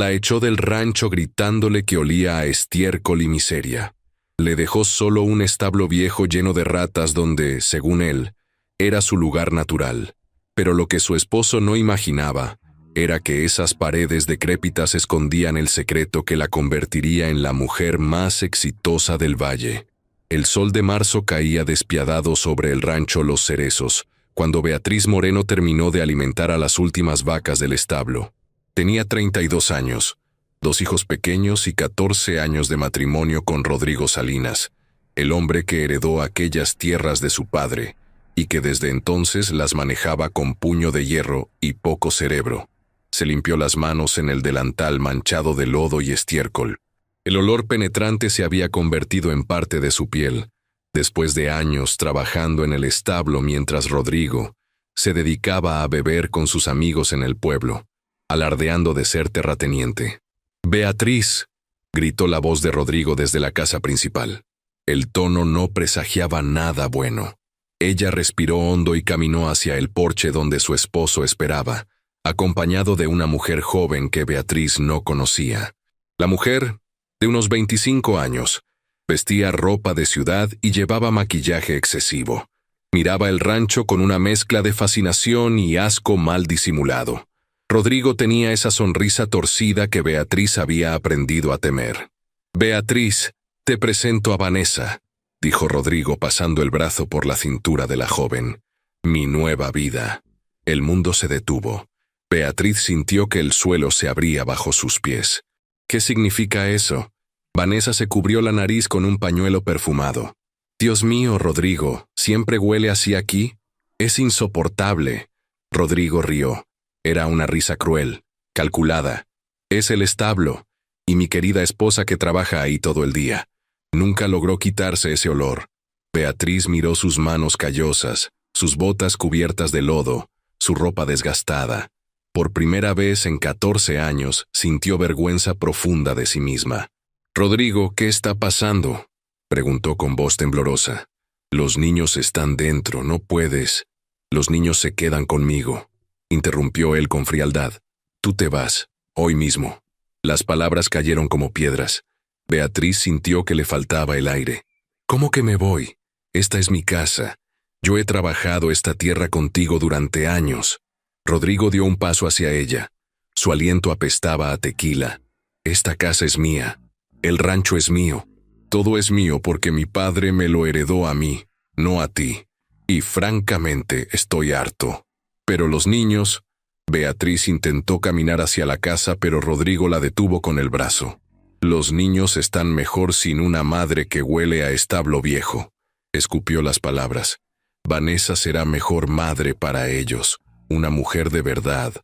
La echó del rancho gritándole que olía a estiércol y miseria. Le dejó solo un establo viejo lleno de ratas donde, según él, era su lugar natural. Pero lo que su esposo no imaginaba era que esas paredes decrépitas escondían el secreto que la convertiría en la mujer más exitosa del valle. El sol de marzo caía despiadado sobre el rancho Los Cerezos, cuando Beatriz Moreno terminó de alimentar a las últimas vacas del establo. Tenía 32 años, 2 hijos pequeños y 14 años de matrimonio con Rodrigo Salinas, el hombre que heredó aquellas tierras de su padre, y que desde entonces las manejaba con puño de hierro y poco cerebro. Se limpió las manos en el delantal manchado de lodo y estiércol. El olor penetrante se había convertido en parte de su piel, después de años trabajando en el establo mientras Rodrigo se dedicaba a beber con sus amigos en el pueblo, alardeando de ser terrateniente. «Beatriz», gritó la voz de Rodrigo desde la casa principal. El tono no presagiaba nada bueno. Ella respiró hondo y caminó hacia el porche donde su esposo esperaba, acompañado de una mujer joven que Beatriz no conocía. La mujer, de unos 25 años, vestía ropa de ciudad y llevaba maquillaje excesivo. Miraba el rancho con una mezcla de fascinación y asco mal disimulado. Rodrigo tenía esa sonrisa torcida que Beatriz había aprendido a temer. «Beatriz, te presento a Vanessa», dijo Rodrigo pasando el brazo por la cintura de la joven. «Mi nueva vida». El mundo se detuvo. Beatriz sintió que el suelo se abría bajo sus pies. «¿Qué significa eso?» Vanessa se cubrió la nariz con un pañuelo perfumado. «Dios mío, Rodrigo, ¿siempre huele así aquí? Es insoportable». Rodrigo rió. Era una risa cruel, calculada. «Es el establo, y mi querida esposa que trabaja ahí todo el día. Nunca logró quitarse ese olor». Beatriz miró sus manos callosas, sus botas cubiertas de lodo, su ropa desgastada. Por primera vez en 14 años sintió vergüenza profunda de sí misma. «Rodrigo, ¿qué está pasando?», preguntó con voz temblorosa. «Los niños están dentro, no puedes. Los niños se quedan conmigo», interrumpió él con frialdad. «Tú te vas, hoy mismo». Las palabras cayeron como piedras. Beatriz sintió que le faltaba el aire. «¿Cómo que me voy? Esta es mi casa. Yo he trabajado esta tierra contigo durante años». Rodrigo dio un paso hacia ella. Su aliento apestaba a tequila. «Esta casa es mía. El rancho es mío. Todo es mío porque mi padre me lo heredó a mí, no a ti. Y francamente estoy harto». «Pero los niños...» Beatriz intentó caminar hacia la casa, pero Rodrigo la detuvo con el brazo. «Los niños están mejor sin una madre que huele a establo viejo», escupió las palabras. «Vanessa será mejor madre para ellos, una mujer de verdad,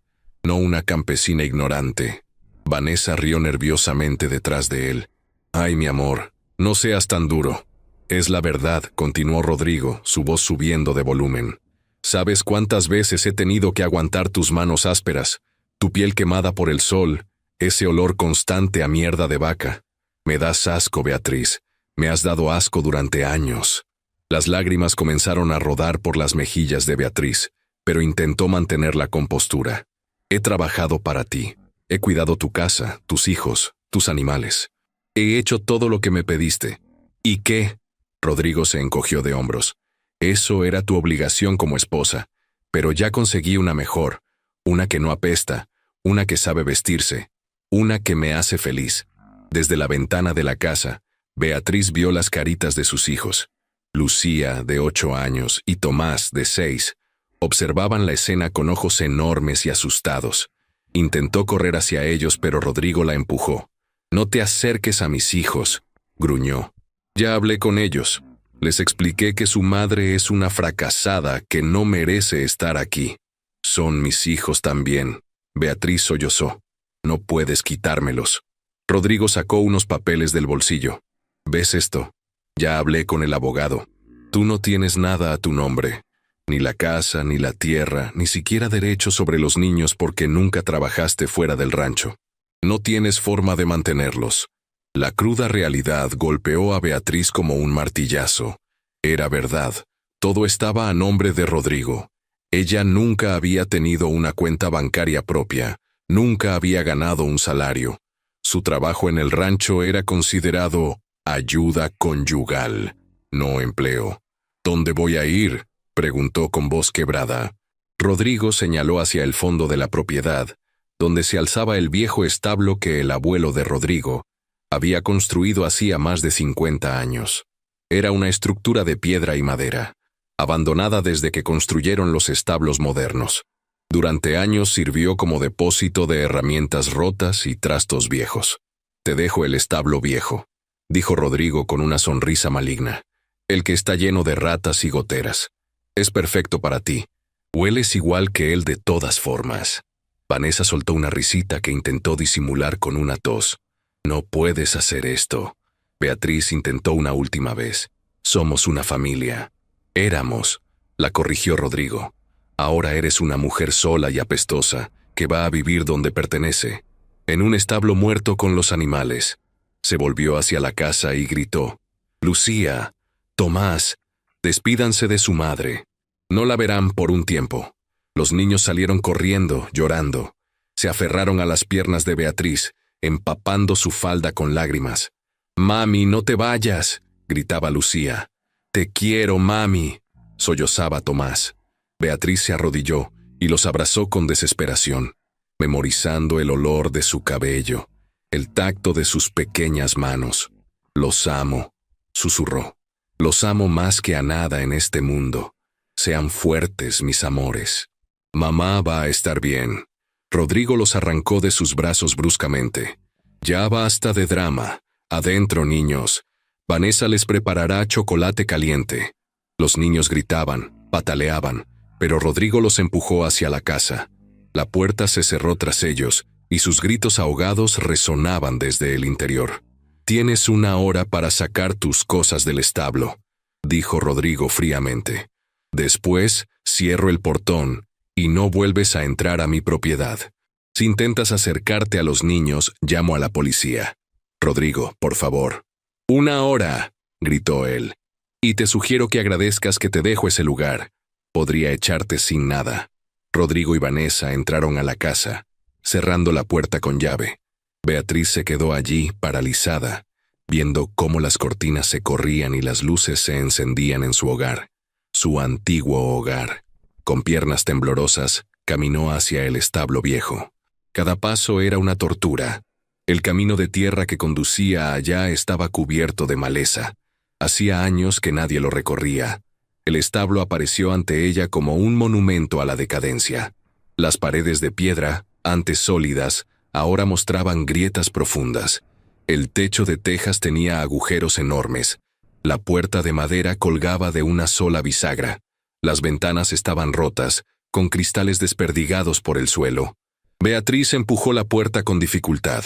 no una campesina ignorante». Vanessa rió nerviosamente detrás de él. «Ay, mi amor, no seas tan duro». «Es la verdad», continuó Rodrigo, su voz subiendo de volumen. «¿Sabes cuántas veces he tenido que aguantar tus manos ásperas, tu piel quemada por el sol, ese olor constante a mierda de vaca? Me das asco, Beatriz. Me has dado asco durante años». Las lágrimas comenzaron a rodar por las mejillas de Beatriz, pero intentó mantener la compostura. «He trabajado para ti. He cuidado tu casa, tus hijos, tus animales. He hecho todo lo que me pediste». «¿Y qué?». Rodrigo se encogió de hombros. «Eso era tu obligación como esposa, pero ya conseguí una mejor, una que no apesta, una que sabe vestirse, una que me hace feliz». Desde la ventana de la casa, Beatriz vio las caritas de sus hijos. Lucía, de 8 años, y Tomás, de 6, observaban la escena con ojos enormes y asustados. Intentó correr hacia ellos, pero Rodrigo la empujó. «No te acerques a mis hijos», gruñó. «Ya hablé con ellos. Les expliqué que su madre es una fracasada que no merece estar aquí. Son mis hijos también». Beatriz sollozó. «No puedes quitármelos». Rodrigo sacó unos papeles del bolsillo. «¿Ves esto? Ya hablé con el abogado. Tú no tienes nada a tu nombre. Ni la casa, ni la tierra, ni siquiera derechos sobre los niños porque nunca trabajaste fuera del rancho. No tienes forma de mantenerlos». La cruda realidad golpeó a Beatriz como un martillazo. Era verdad. Todo estaba a nombre de Rodrigo. Ella nunca había tenido una cuenta bancaria propia. Nunca había ganado un salario. Su trabajo en el rancho era considerado ayuda conyugal, no empleo. ¿Dónde voy a ir?, preguntó con voz quebrada. Rodrigo señaló hacia el fondo de la propiedad, donde se alzaba el viejo establo que el abuelo de Rodrigo había construido hacía más de 50 años. Era una estructura de piedra y madera, abandonada desde que construyeron los establos modernos. Durante años sirvió como depósito de herramientas rotas y trastos viejos. «Te dejo el establo viejo», dijo Rodrigo con una sonrisa maligna. «El que está lleno de ratas y goteras. Es perfecto para ti. Hueles igual que él de todas formas». Vanessa soltó una risita que intentó disimular con una tos. «No puedes hacer esto». Beatriz intentó una última vez. «Somos una familia». «Éramos», la corrigió Rodrigo. «Ahora eres una mujer sola y apestosa, que va a vivir donde pertenece, en un establo muerto con los animales». Se volvió hacia la casa y gritó: «Lucía, Tomás, despídanse de su madre. No la verán por un tiempo». Los niños salieron corriendo, llorando. Se aferraron a las piernas de Beatriz, empapando su falda con lágrimas. «Mami, no te vayas», gritaba Lucía. «Te quiero, mami», sollozaba Tomás. Beatriz se arrodilló y los abrazó con desesperación, memorizando el olor de su cabello, el tacto de sus pequeñas manos. «Los amo», susurró. «Los amo más que a nada en este mundo. Sean fuertes, mis amores. Mamá va a estar bien». Rodrigo los arrancó de sus brazos bruscamente. «Ya basta de drama. Adentro, niños. Vanessa les preparará chocolate caliente». Los niños gritaban, pataleaban, pero Rodrigo los empujó hacia la casa. La puerta se cerró tras ellos, y sus gritos ahogados resonaban desde el interior. «Tienes una hora para sacar tus cosas del establo», dijo Rodrigo fríamente. «Después, cierro el portón, y no vuelves a entrar a mi propiedad. Si intentas acercarte a los niños, llamo a la policía. Rodrigo, por favor». «Una hora», gritó él. «Y te sugiero que agradezcas que te dejo ese lugar. Podría echarte sin nada». Rodrigo y Vanessa entraron a la casa, cerrando la puerta con llave. Beatriz se quedó allí, paralizada, viendo cómo las cortinas se corrían y las luces se encendían en su hogar, su antiguo hogar. Con piernas temblorosas, caminó hacia el establo viejo. Cada paso era una tortura. El camino de tierra que conducía allá estaba cubierto de maleza. Hacía años que nadie lo recorría. El establo apareció ante ella como un monumento a la decadencia. Las paredes de piedra, antes sólidas, ahora mostraban grietas profundas. El techo de tejas tenía agujeros enormes. La puerta de madera colgaba de una sola bisagra. Las ventanas estaban rotas, con cristales desperdigados por el suelo. Beatriz empujó la puerta con dificultad.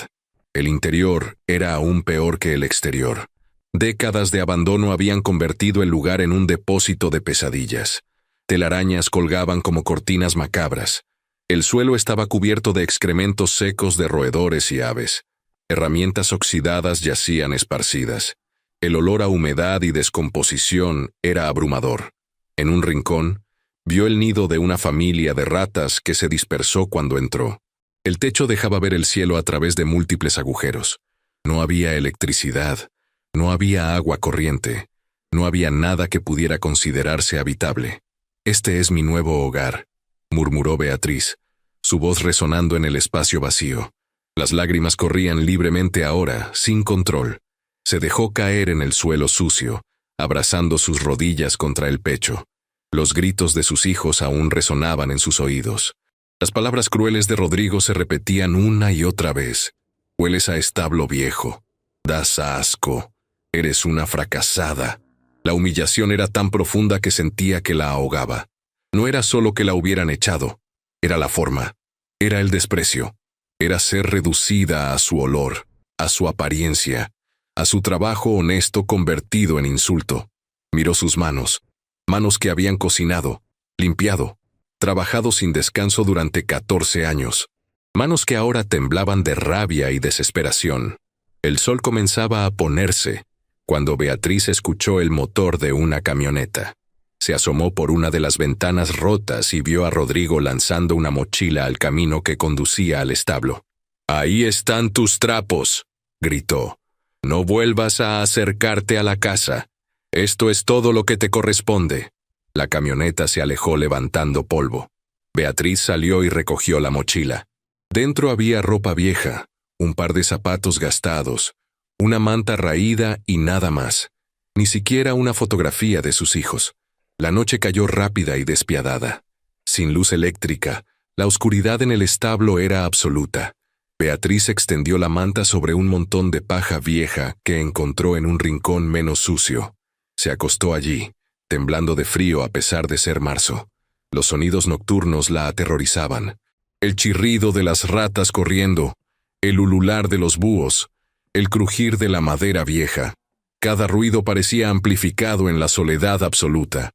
El interior era aún peor que el exterior. Décadas de abandono habían convertido el lugar en un depósito de pesadillas. Telarañas colgaban como cortinas macabras. El suelo estaba cubierto de excrementos secos de roedores y aves. Herramientas oxidadas yacían esparcidas. El olor a humedad y descomposición era abrumador. En un rincón, vio el nido de una familia de ratas que se dispersó cuando entró. El techo dejaba ver el cielo a través de múltiples agujeros. No había electricidad, no había agua corriente, no había nada que pudiera considerarse habitable. «Este es mi nuevo hogar», murmuró Beatriz, su voz resonando en el espacio vacío. Las lágrimas corrían libremente ahora, sin control. Se dejó caer en el suelo sucio, abrazando sus rodillas contra el pecho. Los gritos de sus hijos aún resonaban en sus oídos. Las palabras crueles de Rodrigo se repetían una y otra vez. «Hueles a establo viejo. Das asco. Eres una fracasada». La humillación era tan profunda que sentía que la ahogaba. No era solo que la hubieran echado, era la forma, era el desprecio, era ser reducida a su olor, a su apariencia, a su trabajo honesto convertido en insulto. Miró sus manos, manos que habían cocinado, limpiado, trabajado sin descanso durante 14 años, manos que ahora temblaban de rabia y desesperación. El sol comenzaba a ponerse cuando Beatriz escuchó el motor de una camioneta. Se asomó por una de las ventanas rotas y vio a Rodrigo lanzando una mochila al camino que conducía al establo. «Ahí están tus trapos», gritó. «No vuelvas a acercarte a la casa. Esto es todo lo que te corresponde». La camioneta se alejó levantando polvo. Beatriz salió y recogió la mochila. Dentro había ropa vieja, un par de zapatos gastados, una manta raída y nada más. Ni siquiera una fotografía de sus hijos. La noche cayó rápida y despiadada. Sin luz eléctrica, la oscuridad en el establo era absoluta. Beatriz extendió la manta sobre un montón de paja vieja que encontró en un rincón menos sucio. Se acostó allí, temblando de frío a pesar de ser marzo. Los sonidos nocturnos la aterrorizaban. El chirrido de las ratas corriendo, el ulular de los búhos, el crujir de la madera vieja. Cada ruido parecía amplificado en la soledad absoluta.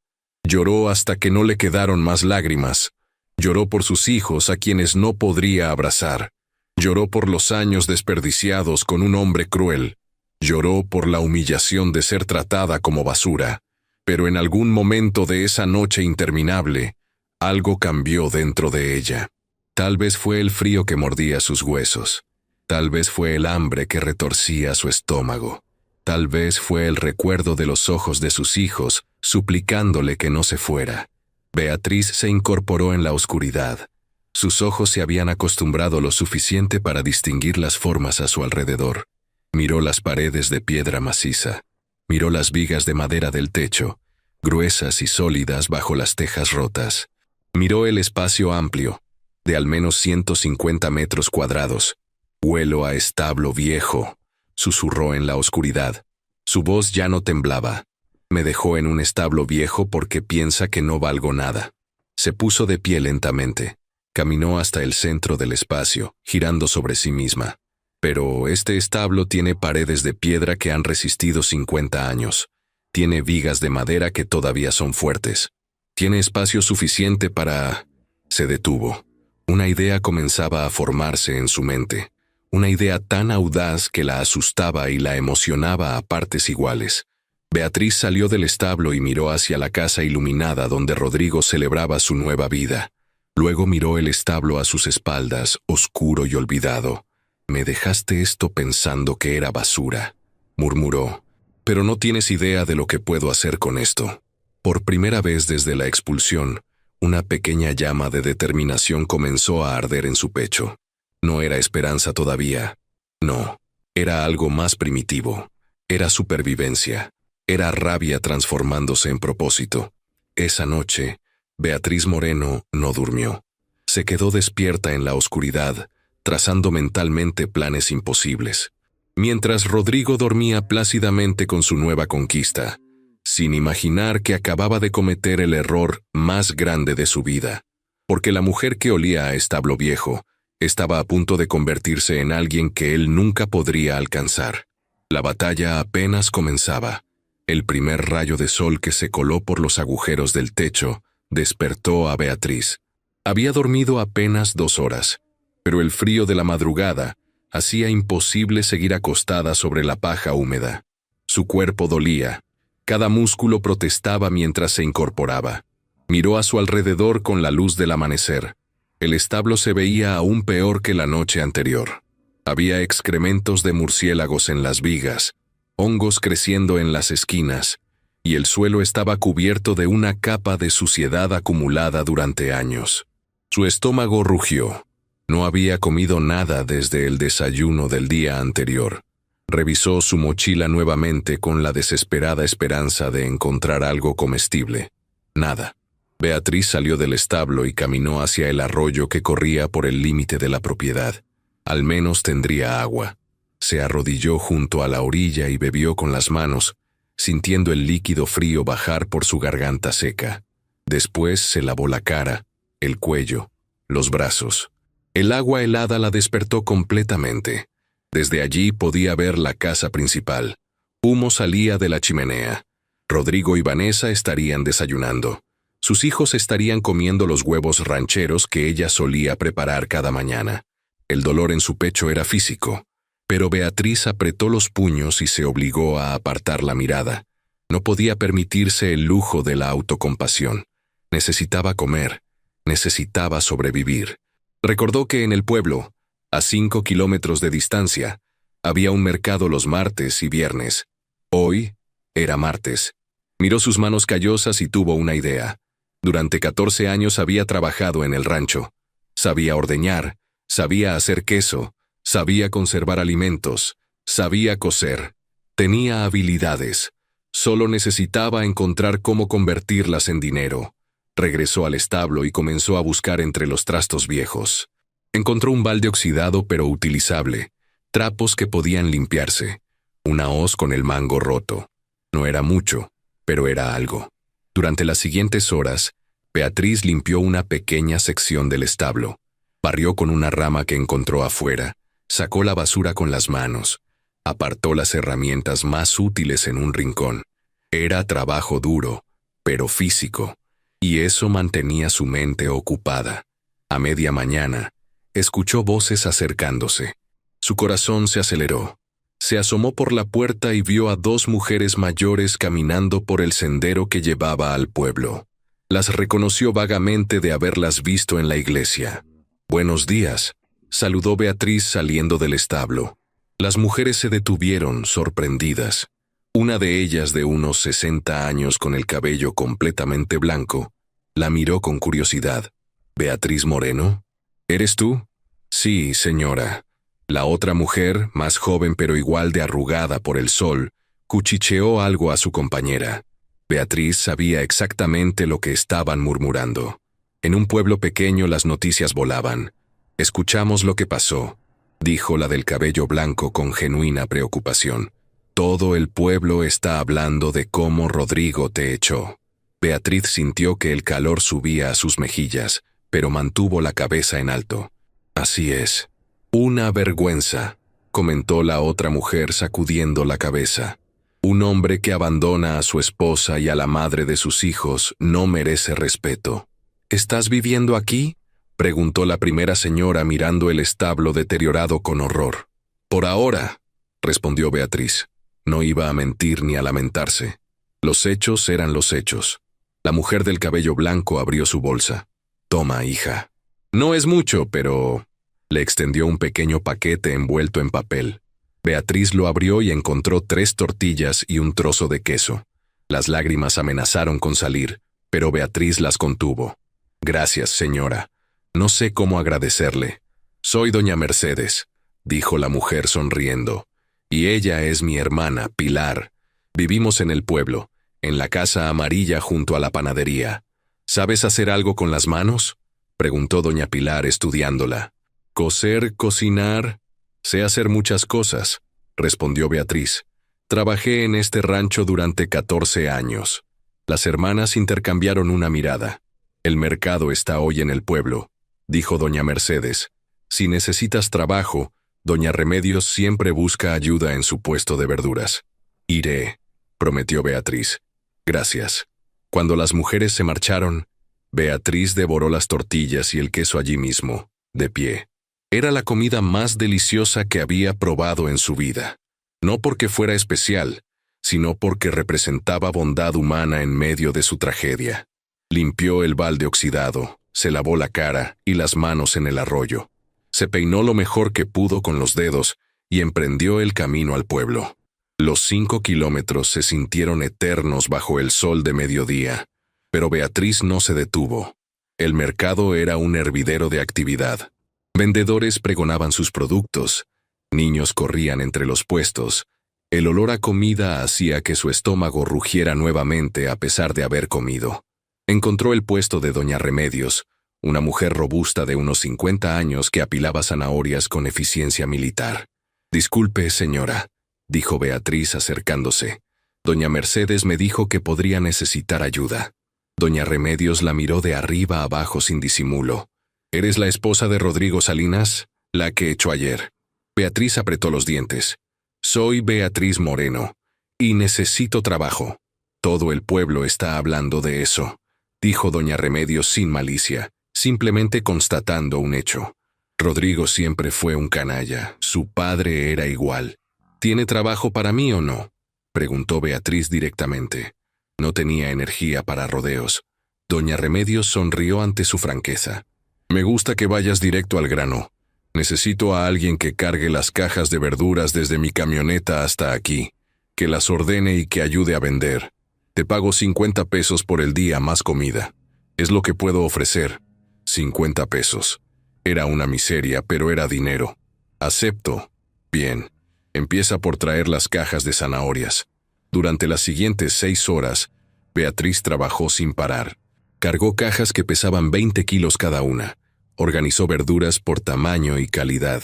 Lloró hasta que no le quedaron más lágrimas. Lloró por sus hijos a quienes no podría abrazar. Lloró por los años desperdiciados con un hombre cruel. Lloró por la humillación de ser tratada como basura. Pero en algún momento de esa noche interminable, algo cambió dentro de ella. Tal vez fue el frío que mordía sus huesos. Tal vez fue el hambre que retorcía su estómago. Tal vez fue el recuerdo de los ojos de sus hijos, suplicándole que no se fuera. Beatriz se incorporó en la oscuridad. Sus ojos se habían acostumbrado lo suficiente para distinguir las formas a su alrededor. Miró las paredes de piedra maciza. Miró las vigas de madera del techo, gruesas y sólidas bajo las tejas rotas. Miró el espacio amplio, de al menos 150 metros cuadrados. «Huelo a establo viejo», susurró en la oscuridad. Su voz ya no temblaba. «Me dejó en un establo viejo porque piensa que no valgo nada». Se puso de pie lentamente. Caminó hasta el centro del espacio, girando sobre sí misma. «Pero este establo tiene paredes de piedra que han resistido 50 años. Tiene vigas de madera que todavía son fuertes. Tiene espacio suficiente para...» Se detuvo. Una idea comenzaba a formarse en su mente. Una idea tan audaz que la asustaba y la emocionaba a partes iguales. Beatriz salió del establo y miró hacia la casa iluminada donde Rodrigo celebraba su nueva vida. Luego miró el establo a sus espaldas, oscuro y olvidado. «Me dejaste esto pensando que era basura», murmuró. «Pero no tienes idea de lo que puedo hacer con esto». Por primera vez desde la expulsión, una pequeña llama de determinación comenzó a arder en su pecho. No era esperanza todavía. No, era algo más primitivo. Era supervivencia. Era rabia transformándose en propósito. Esa noche, Beatriz Moreno no durmió. Se quedó despierta en la oscuridad, trazando mentalmente planes imposibles. Mientras Rodrigo dormía plácidamente con su nueva conquista, sin imaginar que acababa de cometer el error más grande de su vida. Porque la mujer que olía a establo viejo estaba a punto de convertirse en alguien que él nunca podría alcanzar. La batalla apenas comenzaba. El primer rayo de sol que se coló por los agujeros del techo despertó a Beatriz. Había dormido apenas 2 horas, pero el frío de la madrugada hacía imposible seguir acostada sobre la paja húmeda. Su cuerpo dolía. Cada músculo protestaba mientras se incorporaba. Miró a su alrededor con la luz del amanecer. El establo se veía aún peor que la noche anterior. Había excrementos de murciélagos en las vigas, hongos creciendo en las esquinas, y el suelo estaba cubierto de una capa de suciedad acumulada durante años. Su estómago rugió. No había comido nada desde el desayuno del día anterior. Revisó su mochila nuevamente con la desesperada esperanza de encontrar algo comestible. Nada. Beatriz salió del establo y caminó hacia el arroyo que corría por el límite de la propiedad. Al menos tendría agua. Se arrodilló junto a la orilla y bebió con las manos, sintiendo el líquido frío bajar por su garganta seca. Después se lavó la cara, el cuello, los brazos. El agua helada la despertó completamente. Desde allí podía ver la casa principal. Humo salía de la chimenea. Rodrigo y Vanessa estarían desayunando. Sus hijos estarían comiendo los huevos rancheros que ella solía preparar cada mañana. El dolor en su pecho era físico, pero Beatriz apretó los puños y se obligó a apartar la mirada. No podía permitirse el lujo de la autocompasión. Necesitaba comer, necesitaba sobrevivir. Recordó que en el pueblo, a 5 kilómetros de distancia, había un mercado los martes y viernes. Hoy era martes. Miró sus manos callosas y tuvo una idea. Durante 14 años había trabajado en el rancho. Sabía ordeñar, sabía hacer queso, sabía conservar alimentos, sabía coser. Tenía habilidades. Solo necesitaba encontrar cómo convertirlas en dinero. Regresó al establo y comenzó a buscar entre los trastos viejos. Encontró un balde oxidado pero utilizable, trapos que podían limpiarse, una hoz con el mango roto. No era mucho, pero era algo. Durante las siguientes horas, Beatriz limpió una pequeña sección del establo. Barrió con una rama que encontró afuera, sacó la basura con las manos, apartó las herramientas más útiles en un rincón. Era trabajo duro, pero físico, y eso mantenía su mente ocupada. A media mañana, escuchó voces acercándose. Su corazón se aceleró. Se asomó por la puerta y vio a 2 mujeres mayores caminando por el sendero que llevaba al pueblo. Las reconoció vagamente de haberlas visto en la iglesia. «Buenos días», saludó Beatriz saliendo del establo. Las mujeres se detuvieron, sorprendidas. Una de ellas, de unos 60 años con el cabello completamente blanco, la miró con curiosidad. «¿Beatriz Moreno? ¿Eres tú?» «Sí, señora». La otra mujer, más joven pero igual de arrugada por el sol, cuchicheó algo a su compañera. Beatriz sabía exactamente lo que estaban murmurando. En un pueblo pequeño las noticias volaban. «Escuchamos lo que pasó», dijo la del cabello blanco con genuina preocupación. «Todo el pueblo está hablando de cómo Rodrigo te echó». Beatriz sintió que el calor subía a sus mejillas, pero mantuvo la cabeza en alto. «Así es. Una vergüenza», comentó la otra mujer sacudiendo la cabeza. «Un hombre que abandona a su esposa y a la madre de sus hijos no merece respeto». «¿Estás viviendo aquí?», preguntó la primera señora mirando el establo deteriorado con horror. «Por ahora», respondió Beatriz. No iba a mentir ni a lamentarse. Los hechos eran los hechos. La mujer del cabello blanco abrió su bolsa. «Toma, hija». «No es mucho, pero...» Le extendió un pequeño paquete envuelto en papel. Beatriz lo abrió y encontró 3 tortillas y un trozo de queso. Las lágrimas amenazaron con salir, pero Beatriz las contuvo. «Gracias, señora. No sé cómo agradecerle. Soy doña Mercedes», dijo la mujer sonriendo. «Y ella es mi hermana, Pilar. Vivimos en el pueblo, en la casa amarilla junto a la panadería. ¿Sabes hacer algo con las manos?», preguntó doña Pilar estudiándola. «Coser, cocinar, sé hacer muchas cosas», respondió Beatriz. «Trabajé en este rancho durante 14 años». Las hermanas intercambiaron una mirada. «El mercado está hoy en el pueblo», dijo doña Mercedes. «Si necesitas trabajo, doña Remedios siempre busca ayuda en su puesto de verduras». «Iré», prometió Beatriz. «Gracias». Cuando las mujeres se marcharon, Beatriz devoró las tortillas y el queso allí mismo, de pie. Era la comida más deliciosa que había probado en su vida. No porque fuera especial, sino porque representaba bondad humana en medio de su tragedia. Limpió el balde oxidado, se lavó la cara y las manos en el arroyo. Se peinó lo mejor que pudo con los dedos y emprendió el camino al pueblo. Los 5 kilómetros se sintieron eternos bajo el sol de mediodía, pero Beatriz no se detuvo. El mercado era un hervidero de actividad. Vendedores pregonaban sus productos, niños corrían entre los puestos. El olor a comida hacía que su estómago rugiera nuevamente a pesar de haber comido. Encontró el puesto de doña Remedios, una mujer robusta de unos 50 años que apilaba zanahorias con eficiencia militar. «Disculpe, señora», dijo Beatriz acercándose. «Doña Mercedes me dijo que podría necesitar ayuda». Doña Remedios la miró de arriba abajo sin disimulo. «¿Eres la esposa de Rodrigo Salinas? La que echó ayer». Beatriz apretó los dientes. «Soy Beatriz Moreno, y necesito trabajo». «Todo el pueblo está hablando de eso», dijo doña Remedios sin malicia, simplemente constatando un hecho. «Rodrigo siempre fue un canalla, su padre era igual. ¿Tiene trabajo para mí o no?». preguntó Beatriz directamente. No tenía energía para rodeos. Doña Remedios sonrió ante su franqueza. Me gusta que vayas directo al grano. Necesito a alguien que cargue las cajas de verduras desde mi camioneta hasta aquí, que las ordene y que ayude a vender. Te pago 50 pesos por el día más comida. Es lo que puedo ofrecer. 50 pesos. Era una miseria, pero era dinero. Acepto. Bien. Empieza por traer las cajas de zanahorias. Durante las siguientes 6 horas, Beatriz trabajó sin parar. Cargó cajas que pesaban 20 kilos cada una. Organizó verduras por tamaño y calidad.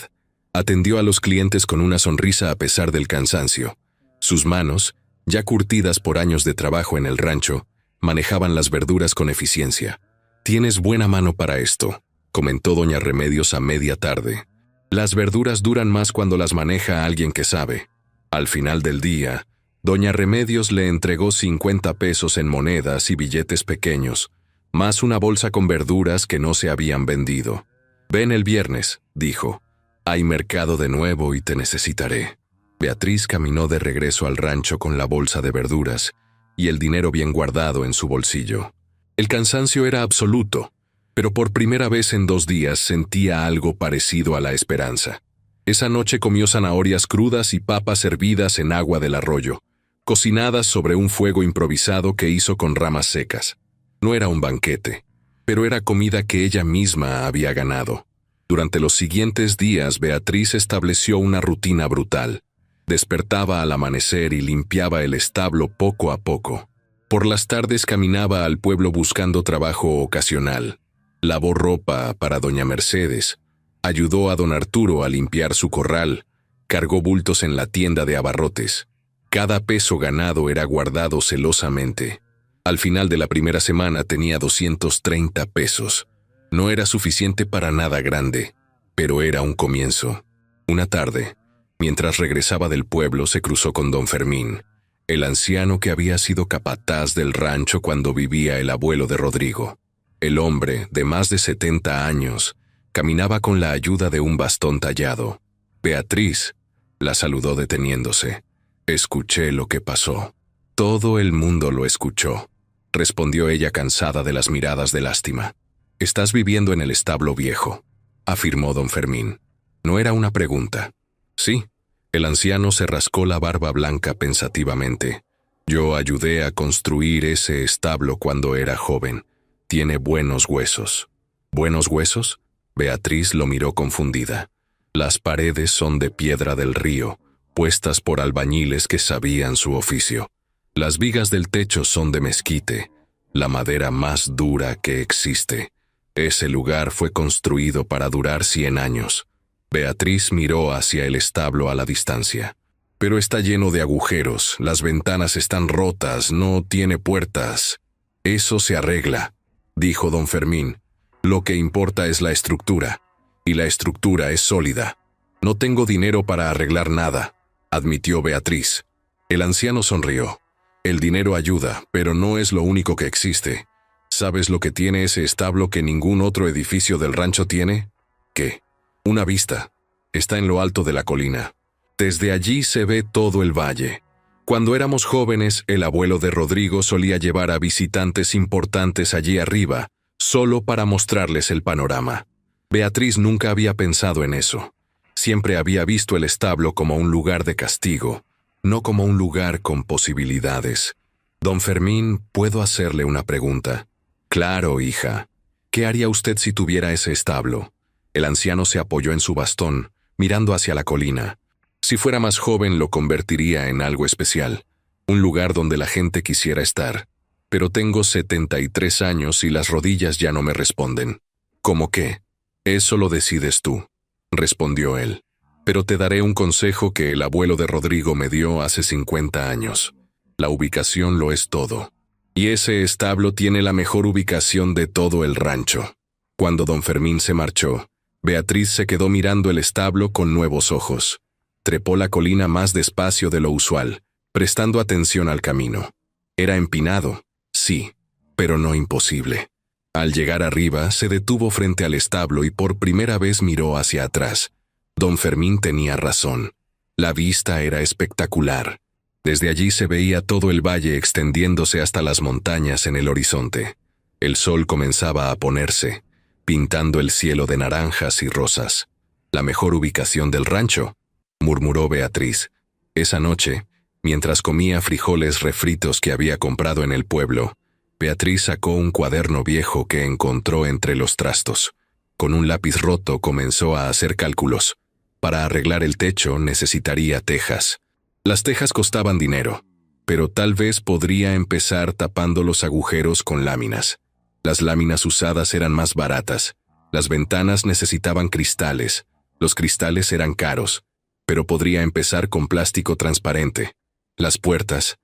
Atendió a los clientes con una sonrisa a pesar del cansancio. Sus manos, ya curtidas por años de trabajo en el rancho, manejaban las verduras con eficiencia. «Tienes buena mano para esto», comentó doña Remedios a media tarde. «Las verduras duran más cuando las maneja alguien que sabe». Al final del día, doña Remedios le entregó 50 pesos en monedas y billetes pequeños, más una bolsa con verduras que no se habían vendido. «Ven el viernes», dijo. «Hay mercado de nuevo y te necesitaré». Beatriz caminó de regreso al rancho con la bolsa de verduras y el dinero bien guardado en su bolsillo. El cansancio era absoluto, pero por primera vez en 2 días sentía algo parecido a la esperanza. Esa noche comió zanahorias crudas y papas hervidas en agua del arroyo, cocinadas sobre un fuego improvisado que hizo con ramas secas. No era un banquete, pero era comida que ella misma había ganado. Durante los siguientes días, Beatriz estableció una rutina brutal. Despertaba al amanecer y limpiaba el establo poco a poco. Por las tardes caminaba al pueblo buscando trabajo ocasional. Lavó ropa para doña Mercedes. Ayudó a don Arturo a limpiar su corral. Cargó bultos en la tienda de abarrotes. Cada peso ganado era guardado celosamente. Al final de la primera semana tenía 230 pesos. No era suficiente para nada grande, pero era un comienzo. Una tarde, mientras regresaba del pueblo, se cruzó con don Fermín, el anciano que había sido capataz del rancho cuando vivía el abuelo de Rodrigo. El hombre, de más de 70 años, caminaba con la ayuda de un bastón tallado. «Beatriz», la saludó deteniéndose. «Escuché lo que pasó». «Todo el mundo lo escuchó», respondió ella cansada de las miradas de lástima. «Estás viviendo en el establo viejo», afirmó don Fermín. No era una pregunta. «Sí». El anciano se rascó la barba blanca pensativamente. «Yo ayudé a construir ese establo cuando era joven. Tiene buenos huesos». «¿Buenos huesos?». Beatriz lo miró confundida. «Las paredes son de piedra del río, puestas por albañiles que sabían su oficio. Las vigas del techo son de mezquite, la madera más dura que existe. Ese lugar fue construido para durar 100 años». Beatriz miró hacia el establo a la distancia. «Pero está lleno de agujeros, las ventanas están rotas, no tiene puertas». «Eso se arregla», dijo don Fermín. «Lo que importa es la estructura, y la estructura es sólida». «No tengo dinero para arreglar nada», admitió Beatriz. El anciano sonrió. «El dinero ayuda, pero no es lo único que existe. ¿Sabes lo que tiene ese establo que ningún otro edificio del rancho tiene?» «¿Qué?» «Una vista. Está en lo alto de la colina. Desde allí se ve todo el valle. Cuando éramos jóvenes, el abuelo de Rodrigo solía llevar a visitantes importantes allí arriba, solo para mostrarles el panorama». Beatriz nunca había pensado en eso. Siempre había visto el establo como un lugar de castigo, no como un lugar con posibilidades. «Don Fermín, ¿puedo hacerle una pregunta?» «Claro, hija. ¿Qué haría usted si tuviera ese establo?» El anciano se apoyó en su bastón, mirando hacia la colina. «Si fuera más joven lo convertiría en algo especial, un lugar donde la gente quisiera estar. Pero tengo 73 años y las rodillas ya no me responden». «¿Cómo qué?» «Eso lo decides tú», respondió él. «Pero te daré un consejo que el abuelo de Rodrigo me dio hace 50 años. La ubicación lo es todo. Y ese establo tiene la mejor ubicación de todo el rancho». Cuando don Fermín se marchó, Beatriz se quedó mirando el establo con nuevos ojos. Trepó la colina más despacio de lo usual, prestando atención al camino. Era empinado, sí, pero no imposible. Al llegar arriba, se detuvo frente al establo y por primera vez miró hacia atrás. Don Fermín tenía razón. La vista era espectacular. Desde allí se veía todo el valle extendiéndose hasta las montañas en el horizonte. El sol comenzaba a ponerse, pintando el cielo de naranjas y rosas. «La mejor ubicación del rancho», murmuró Beatriz. Esa noche, mientras comía frijoles refritos que había comprado en el pueblo, Beatriz sacó un cuaderno viejo que encontró entre los trastos. Con un lápiz roto comenzó a hacer cálculos. Para arreglar el techo necesitaría tejas. Las tejas costaban dinero, pero tal vez podría empezar tapando los agujeros con láminas. Las láminas usadas eran más baratas. Las ventanas necesitaban cristales. Los cristales eran caros, pero podría empezar con plástico transparente. Las puertas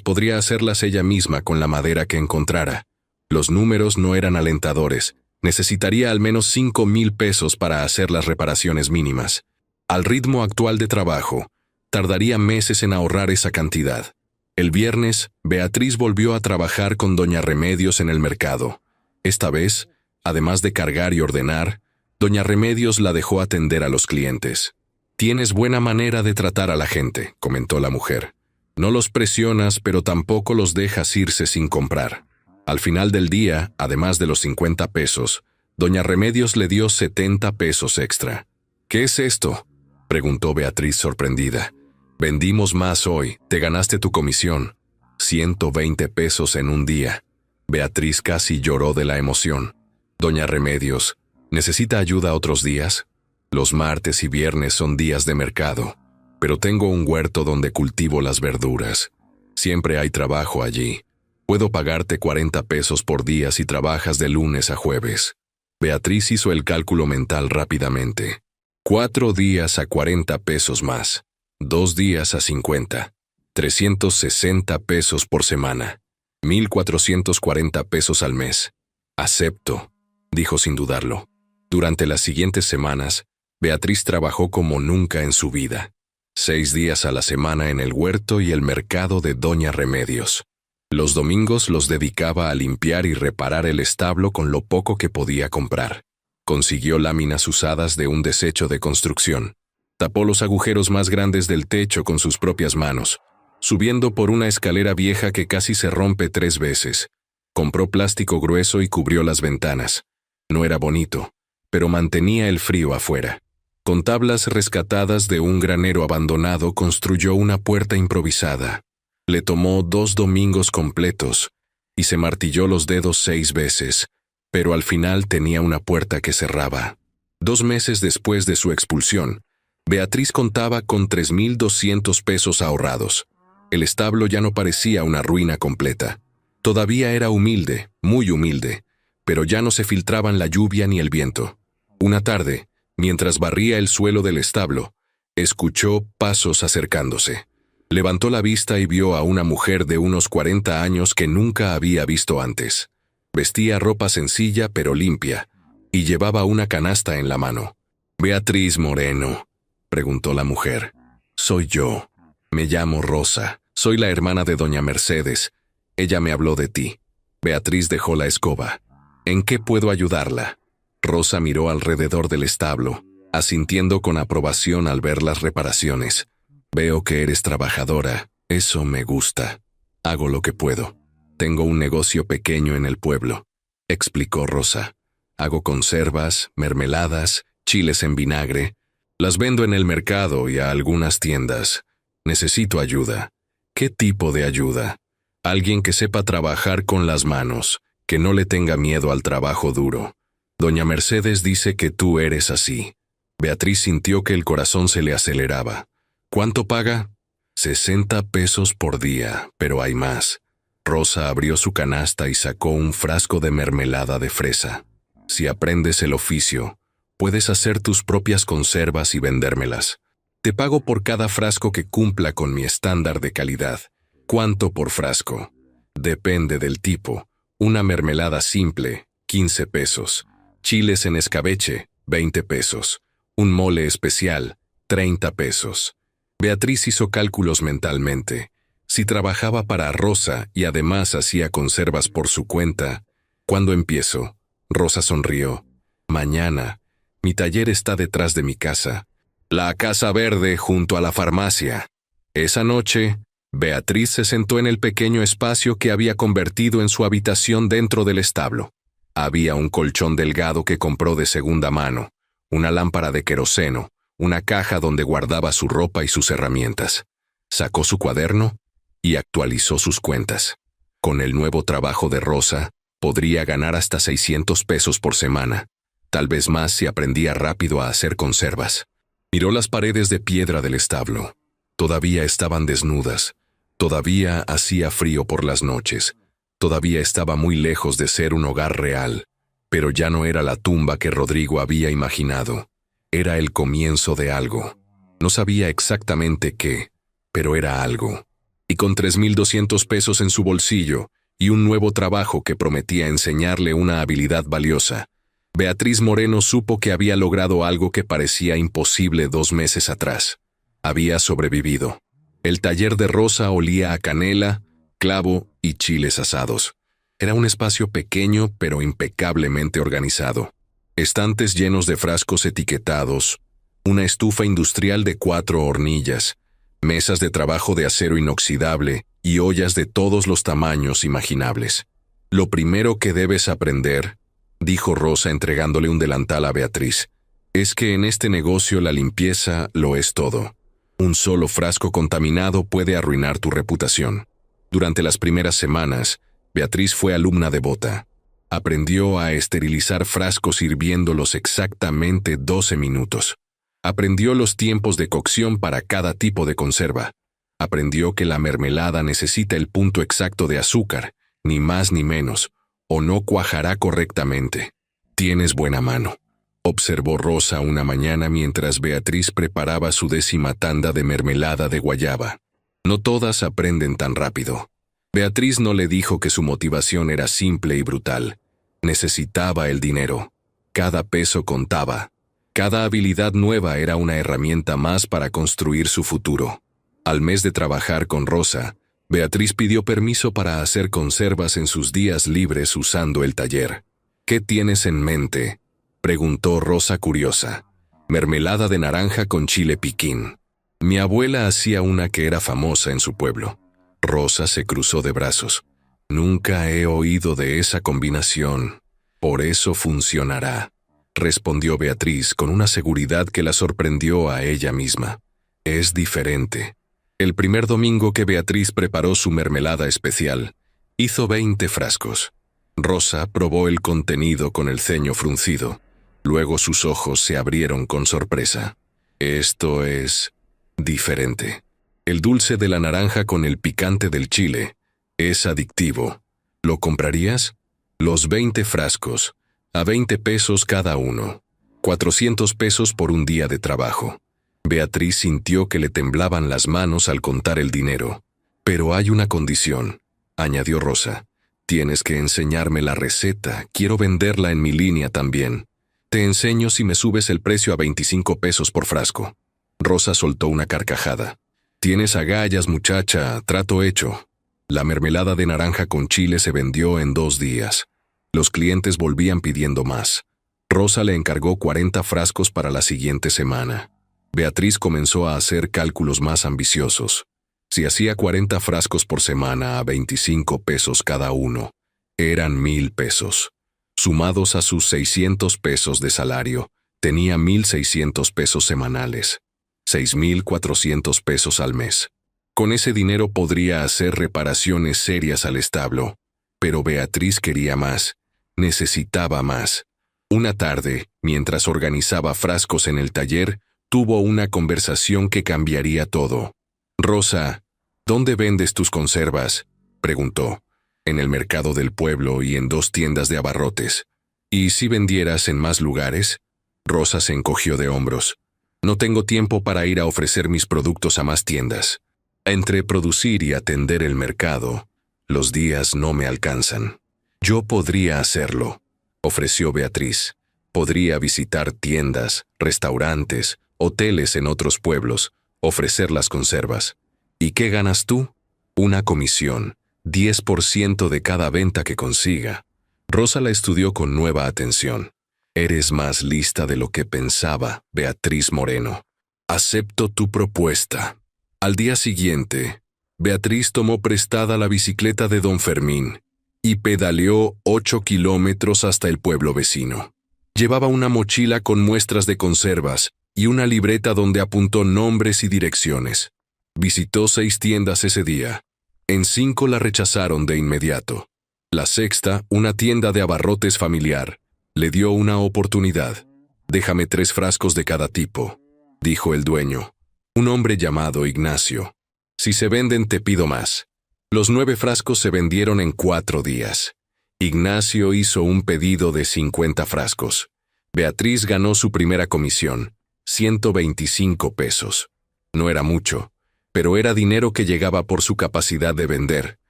podría hacerlas ella misma con la madera que encontrara. Los números no eran alentadores. Necesitaría al menos 5,000 pesos para hacer las reparaciones mínimas. Al ritmo actual de trabajo, tardaría meses en ahorrar esa cantidad. El viernes, Beatriz volvió a trabajar con doña Remedios en el mercado. Esta vez, además de cargar y ordenar, doña Remedios la dejó atender a los clientes. «Tienes buena manera de tratar a la gente», comentó la mujer. «No los presionas, pero tampoco los dejas irse sin comprar». Al final del día, además de los 50 pesos, doña Remedios le dio 70 pesos extra. «¿Qué es esto?», preguntó Beatriz sorprendida. «Vendimos más hoy, te ganaste tu comisión». 120 pesos en un día. Beatriz casi lloró de la emoción. «Doña Remedios, ¿necesita ayuda otros días? Los martes y viernes son días de mercado, pero tengo un huerto donde cultivo las verduras. Siempre hay trabajo allí. Puedo pagarte 40 pesos por día si trabajas de lunes a jueves». Beatriz hizo el cálculo mental rápidamente. 4 días a 40 pesos más. 2 días a 50. 360 pesos por semana. 1,440 pesos al mes. «Acepto», dijo sin dudarlo. Durante las siguientes semanas, Beatriz trabajó como nunca en su vida. 6 días a la semana en el huerto y el mercado de doña Remedios. Los domingos los dedicaba a limpiar y reparar el establo con lo poco que podía comprar. Consiguió láminas usadas de un desecho de construcción. Tapó los agujeros más grandes del techo con sus propias manos, subiendo por una escalera vieja que casi se rompe 3 veces. Compró plástico grueso y cubrió las ventanas. No era bonito, pero mantenía el frío afuera. Con tablas rescatadas de un granero abandonado construyó una puerta improvisada. Le tomó 2 domingos completos y se martilló los dedos 6 veces, pero al final tenía una puerta que cerraba. 2 meses después de su expulsión, Beatriz contaba con 3,200 pesos ahorrados. El establo ya no parecía una ruina completa. Todavía era humilde, muy humilde, pero ya no se filtraban la lluvia ni el viento. Una tarde, mientras barría el suelo del establo, escuchó pasos acercándose. Levantó la vista y vio a una mujer de unos 40 años que nunca había visto antes. Vestía ropa sencilla pero limpia, y llevaba una canasta en la mano. «¿Beatriz Moreno?», preguntó la mujer. «Soy yo. Me llamo Rosa. Soy la hermana de doña Mercedes. Ella me habló de ti». Beatriz dejó la escoba. «¿En qué puedo ayudarla?». Rosa miró alrededor del establo, asintiendo con aprobación al ver las reparaciones. «Veo que eres trabajadora. Eso me gusta. Hago lo que puedo. Tengo un negocio pequeño en el pueblo», explicó Rosa. «Hago conservas, mermeladas, chiles en vinagre. Las vendo en el mercado y a algunas tiendas. Necesito ayuda». «¿Qué tipo de ayuda?». «Alguien que sepa trabajar con las manos, que no le tenga miedo al trabajo duro. Doña Mercedes dice que tú eres así». Beatriz sintió que el corazón se le aceleraba. «¿Cuánto paga?». 60 pesos por día, pero hay más». Rosa abrió su canasta y sacó un frasco de mermelada de fresa. «Si aprendes el oficio, puedes hacer tus propias conservas y vendérmelas. Te pago por cada frasco que cumpla con mi estándar de calidad». «¿Cuánto por frasco?». «Depende del tipo. Una mermelada simple, 15 pesos. Chiles en escabeche, 20 pesos. Un mole especial, 30 pesos». Beatriz hizo cálculos mentalmente. Si trabajaba para Rosa y además hacía conservas por su cuenta, «¿Cuándo empiezo?». Rosa sonrió. «Mañana. Mi taller está detrás de mi casa. La casa verde junto a la farmacia». Esa noche, Beatriz se sentó en el pequeño espacio que había convertido en su habitación dentro del establo. Había un colchón delgado que compró de segunda mano, una lámpara de queroseno, una caja donde guardaba su ropa y sus herramientas. Sacó su cuaderno y actualizó sus cuentas. Con el nuevo trabajo de Rosa, podría ganar hasta 600 pesos por semana, tal vez más si aprendía rápido a hacer conservas. Miró las paredes de piedra del establo. Todavía estaban desnudas, todavía hacía frío por las noches, todavía estaba muy lejos de ser un hogar real, pero ya no era la tumba que Rodrigo había imaginado. Era el comienzo de algo. No sabía exactamente qué, pero era algo. Y con 3.200 pesos en su bolsillo y un nuevo trabajo que prometía enseñarle una habilidad valiosa, Beatriz Moreno supo que había logrado algo que parecía imposible 2 meses atrás. Había sobrevivido. El taller de Rosa olía a canela, clavo y chiles asados. Era un espacio pequeño pero impecablemente organizado. Estantes llenos de frascos etiquetados, una estufa industrial de 4 hornillas, mesas de trabajo de acero inoxidable y ollas de todos los tamaños imaginables. Lo primero que debes aprender, dijo Rosa entregándole un delantal a Beatriz, es que en este negocio la limpieza lo es todo. Un solo frasco contaminado puede arruinar tu reputación. Durante las primeras semanas, Beatriz fue alumna devota. Aprendió a esterilizar frascos hirviéndolos exactamente 12 minutos. Aprendió los tiempos de cocción para cada tipo de conserva. Aprendió que la mermelada necesita el punto exacto de azúcar, ni más ni menos, o no cuajará correctamente. Tienes buena mano, observó Rosa una mañana mientras Beatriz preparaba su 10ª tanda de mermelada de guayaba. No todas aprenden tan rápido. Beatriz no le dijo que su motivación era simple y brutal. Necesitaba el dinero. Cada peso contaba. Cada habilidad nueva era una herramienta más para construir su futuro. Al mes de trabajar con Rosa, Beatriz pidió permiso para hacer conservas en sus días libres usando el taller. ¿Qué tienes en mente?, preguntó Rosa curiosa. Mermelada de naranja con chile piquín. Mi abuela hacía una que era famosa en su pueblo. Rosa se cruzó de brazos. Nunca he oído de esa combinación. Por eso funcionará, respondió Beatriz con una seguridad que la sorprendió a ella misma. Es diferente. El primer domingo que Beatriz preparó su mermelada especial, hizo 20 frascos. Rosa probó el contenido con el ceño fruncido. Luego sus ojos se abrieron con sorpresa. Esto es diferente. El dulce de la naranja con el picante del chile es adictivo. ¿Lo comprarías? Los 20 frascos, a 20 pesos cada uno. 400 pesos por un día de trabajo. Beatriz sintió que le temblaban las manos al contar el dinero. Pero hay una condición, añadió Rosa. Tienes que enseñarme la receta, quiero venderla en mi línea también. Te enseño si me subes el precio a 25 pesos por frasco. Rosa soltó una carcajada. Tienes agallas, muchacha, trato hecho. La mermelada de naranja con chile se vendió en 2 días. Los clientes volvían pidiendo más. Rosa le encargó 40 frascos para la siguiente semana. Beatriz comenzó a hacer cálculos más ambiciosos. Si hacía 40 frascos por semana a 25 pesos cada uno, eran 1,000 pesos. Sumados a sus 600 pesos de salario, tenía 1,600 pesos semanales. 6,400 pesos al mes. Con ese dinero podría hacer reparaciones serias al establo. Pero Beatriz quería más. Necesitaba más. Una tarde, mientras organizaba frascos en el taller, tuvo una conversación que cambiaría todo. Rosa, ¿dónde vendes tus conservas?, preguntó. En el mercado del pueblo y en 2 tiendas de abarrotes. ¿Y si vendieras en más lugares? Rosa se encogió de hombros. No tengo tiempo para ir a ofrecer mis productos a más tiendas. Entre producir y atender el mercado, los días no me alcanzan. Yo podría hacerlo, ofreció Beatriz. Podría visitar tiendas, restaurantes, hoteles en otros pueblos, ofrecer las conservas. ¿Y qué ganas tú? Una comisión, 10% de cada venta que consiga. Rosa la estudió con nueva atención. Eres más lista de lo que pensaba, Beatriz Moreno. Acepto tu propuesta. Al día siguiente, Beatriz tomó prestada la bicicleta de don Fermín y pedaleó 8 kilómetros hasta el pueblo vecino. Llevaba una mochila con muestras de conservas y una libreta donde apuntó nombres y direcciones. Visitó 6 tiendas ese día. En 5 la rechazaron de inmediato. La sexta, una tienda de abarrotes familiar, le dio una oportunidad. «Déjame 3 frascos de cada tipo», dijo el dueño, un hombre llamado Ignacio. «Si se venden te pido más». Los 9 frascos se vendieron en 4 días. Ignacio hizo un pedido de 50 frascos. Beatriz ganó su primera comisión, 125 pesos. No era mucho, pero era dinero que llegaba por su capacidad de vender,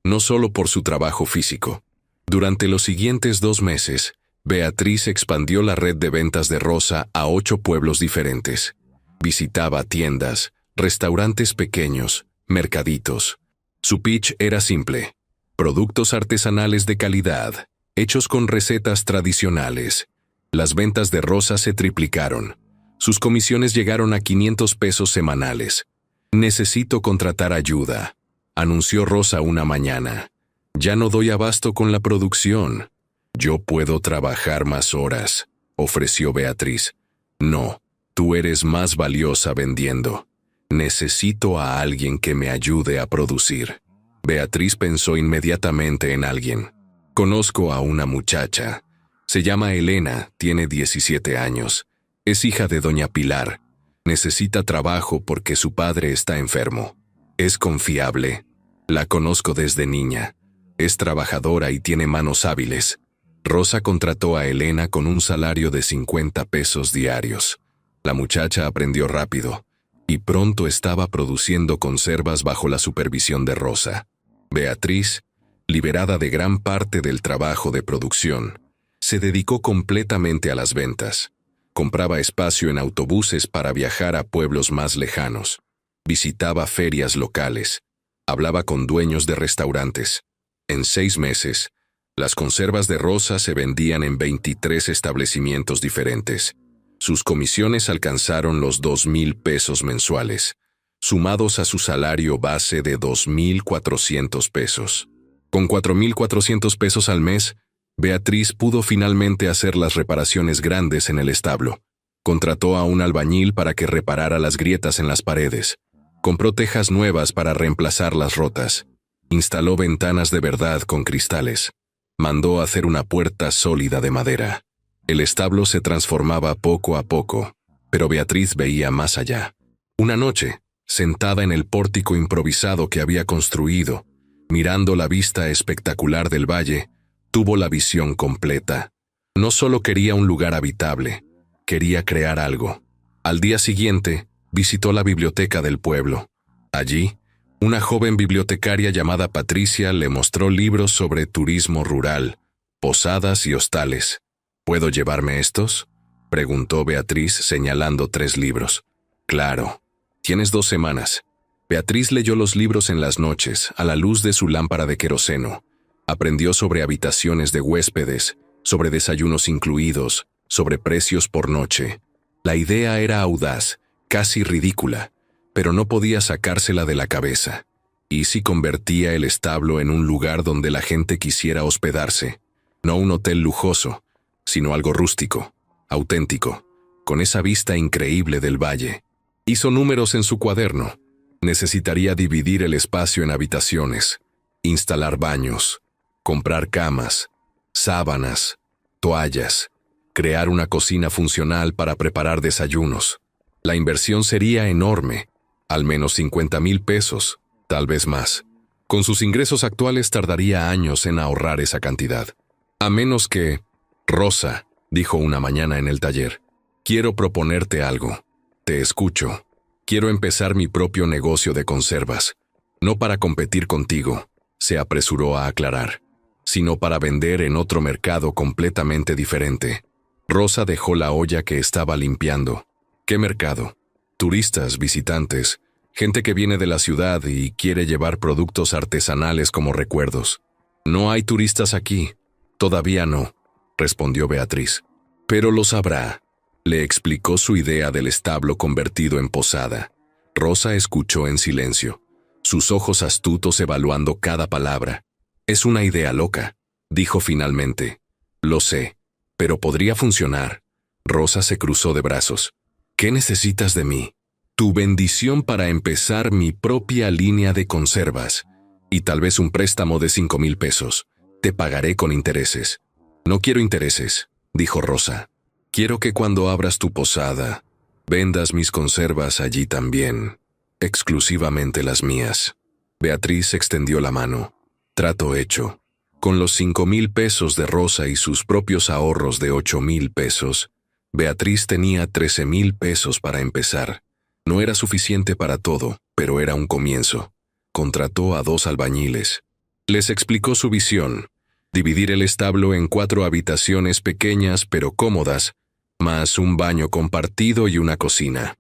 no solo por su trabajo físico. Durante los siguientes 2 meses, Beatriz expandió la red de ventas de Rosa a 8 pueblos diferentes. Visitaba tiendas, restaurantes pequeños, mercaditos. Su pitch era simple: productos artesanales de calidad, hechos con recetas tradicionales. Las ventas de Rosa se triplicaron. Sus comisiones llegaron a 500 pesos semanales. «Necesito contratar ayuda», anunció Rosa una mañana. «Ya no doy abasto con la producción». «Yo puedo trabajar más horas», ofreció Beatriz. «No, tú eres más valiosa vendiendo. Necesito a alguien que me ayude a producir». Beatriz pensó inmediatamente en alguien. «Conozco a una muchacha. Se llama Elena, tiene 17 años. Es hija de doña Pilar. Necesita trabajo porque su padre está enfermo. Es confiable. La conozco desde niña. Es trabajadora y tiene manos hábiles». Rosa contrató a Elena con un salario de 50 pesos diarios. La muchacha aprendió rápido y pronto estaba produciendo conservas bajo la supervisión de Rosa. Beatriz, liberada de gran parte del trabajo de producción, se dedicó completamente a las ventas. Compraba espacio en autobuses para viajar a pueblos más lejanos. Visitaba ferias locales. Hablaba con dueños de restaurantes. En 6 meses, las conservas de Rosa se vendían en 23 establecimientos diferentes. Sus comisiones alcanzaron los 2,000 pesos mensuales, sumados a su salario base de 2,400 pesos. Con 4,400 pesos al mes, Beatriz pudo finalmente hacer las reparaciones grandes en el establo. Contrató a un albañil para que reparara las grietas en las paredes. Compró tejas nuevas para reemplazar las rotas. Instaló ventanas de verdad con cristales. Mandó hacer una puerta sólida de madera. El establo se transformaba poco a poco, pero Beatriz veía más allá. Una noche, sentada en el pórtico improvisado que había construido, mirando la vista espectacular del valle, tuvo la visión completa. No solo quería un lugar habitable, quería crear algo. Al día siguiente, visitó la biblioteca del pueblo. Allí, una joven bibliotecaria llamada Patricia le mostró libros sobre turismo rural, posadas y hostales. «¿Puedo llevarme estos?», preguntó Beatriz señalando 3 libros. «Claro. Tienes 2 semanas». Beatriz leyó los libros en las noches, a la luz de su lámpara de queroseno. Aprendió sobre habitaciones de huéspedes, sobre desayunos incluidos, sobre precios por noche. La idea era audaz, casi ridícula, pero no podía sacársela de la cabeza. ¿Y si convertía el establo en un lugar donde la gente quisiera hospedarse? No un hotel lujoso, sino algo rústico, auténtico, con esa vista increíble del valle. Hizo números en su cuaderno. Necesitaría dividir el espacio en habitaciones, instalar baños, comprar camas, sábanas, toallas, crear una cocina funcional para preparar desayunos. La inversión sería enorme, al menos 50,000 pesos, tal vez más. Con sus ingresos actuales tardaría años en ahorrar esa cantidad. A menos que... «Rosa», dijo una mañana en el taller, «quiero proponerte algo. Te escucho. Quiero empezar mi propio negocio de conservas. No para competir contigo», se apresuró a aclarar, «sino para vender en otro mercado completamente diferente». Rosa dejó la olla que estaba limpiando. «¿Qué mercado?» «Turistas, visitantes, gente que viene de la ciudad y quiere llevar productos artesanales como recuerdos». «No hay turistas aquí». «Todavía no», respondió Beatriz. «Pero lo sabrá», le explicó su idea del establo convertido en posada. Rosa escuchó en silencio, sus ojos astutos evaluando cada palabra. «Es una idea loca», dijo finalmente. «Lo sé, pero podría funcionar». Rosa se cruzó de brazos. «¿Qué necesitas de mí?» «Tu bendición para empezar mi propia línea de conservas. Y tal vez un préstamo de 5,000 pesos. Te pagaré con intereses». «No quiero intereses», dijo Rosa. «Quiero que cuando abras tu posada, vendas mis conservas allí también, exclusivamente las mías». Beatriz extendió la mano. Trato hecho. Con los 5,000 pesos de Rosa y sus propios ahorros de 8,000 pesos, Beatriz tenía 13,000 pesos para empezar. No era suficiente para todo, pero era un comienzo. Contrató a 2 albañiles. Les explicó su visión: dividir el establo en 4 habitaciones pequeñas pero cómodas, más un baño compartido y una cocina.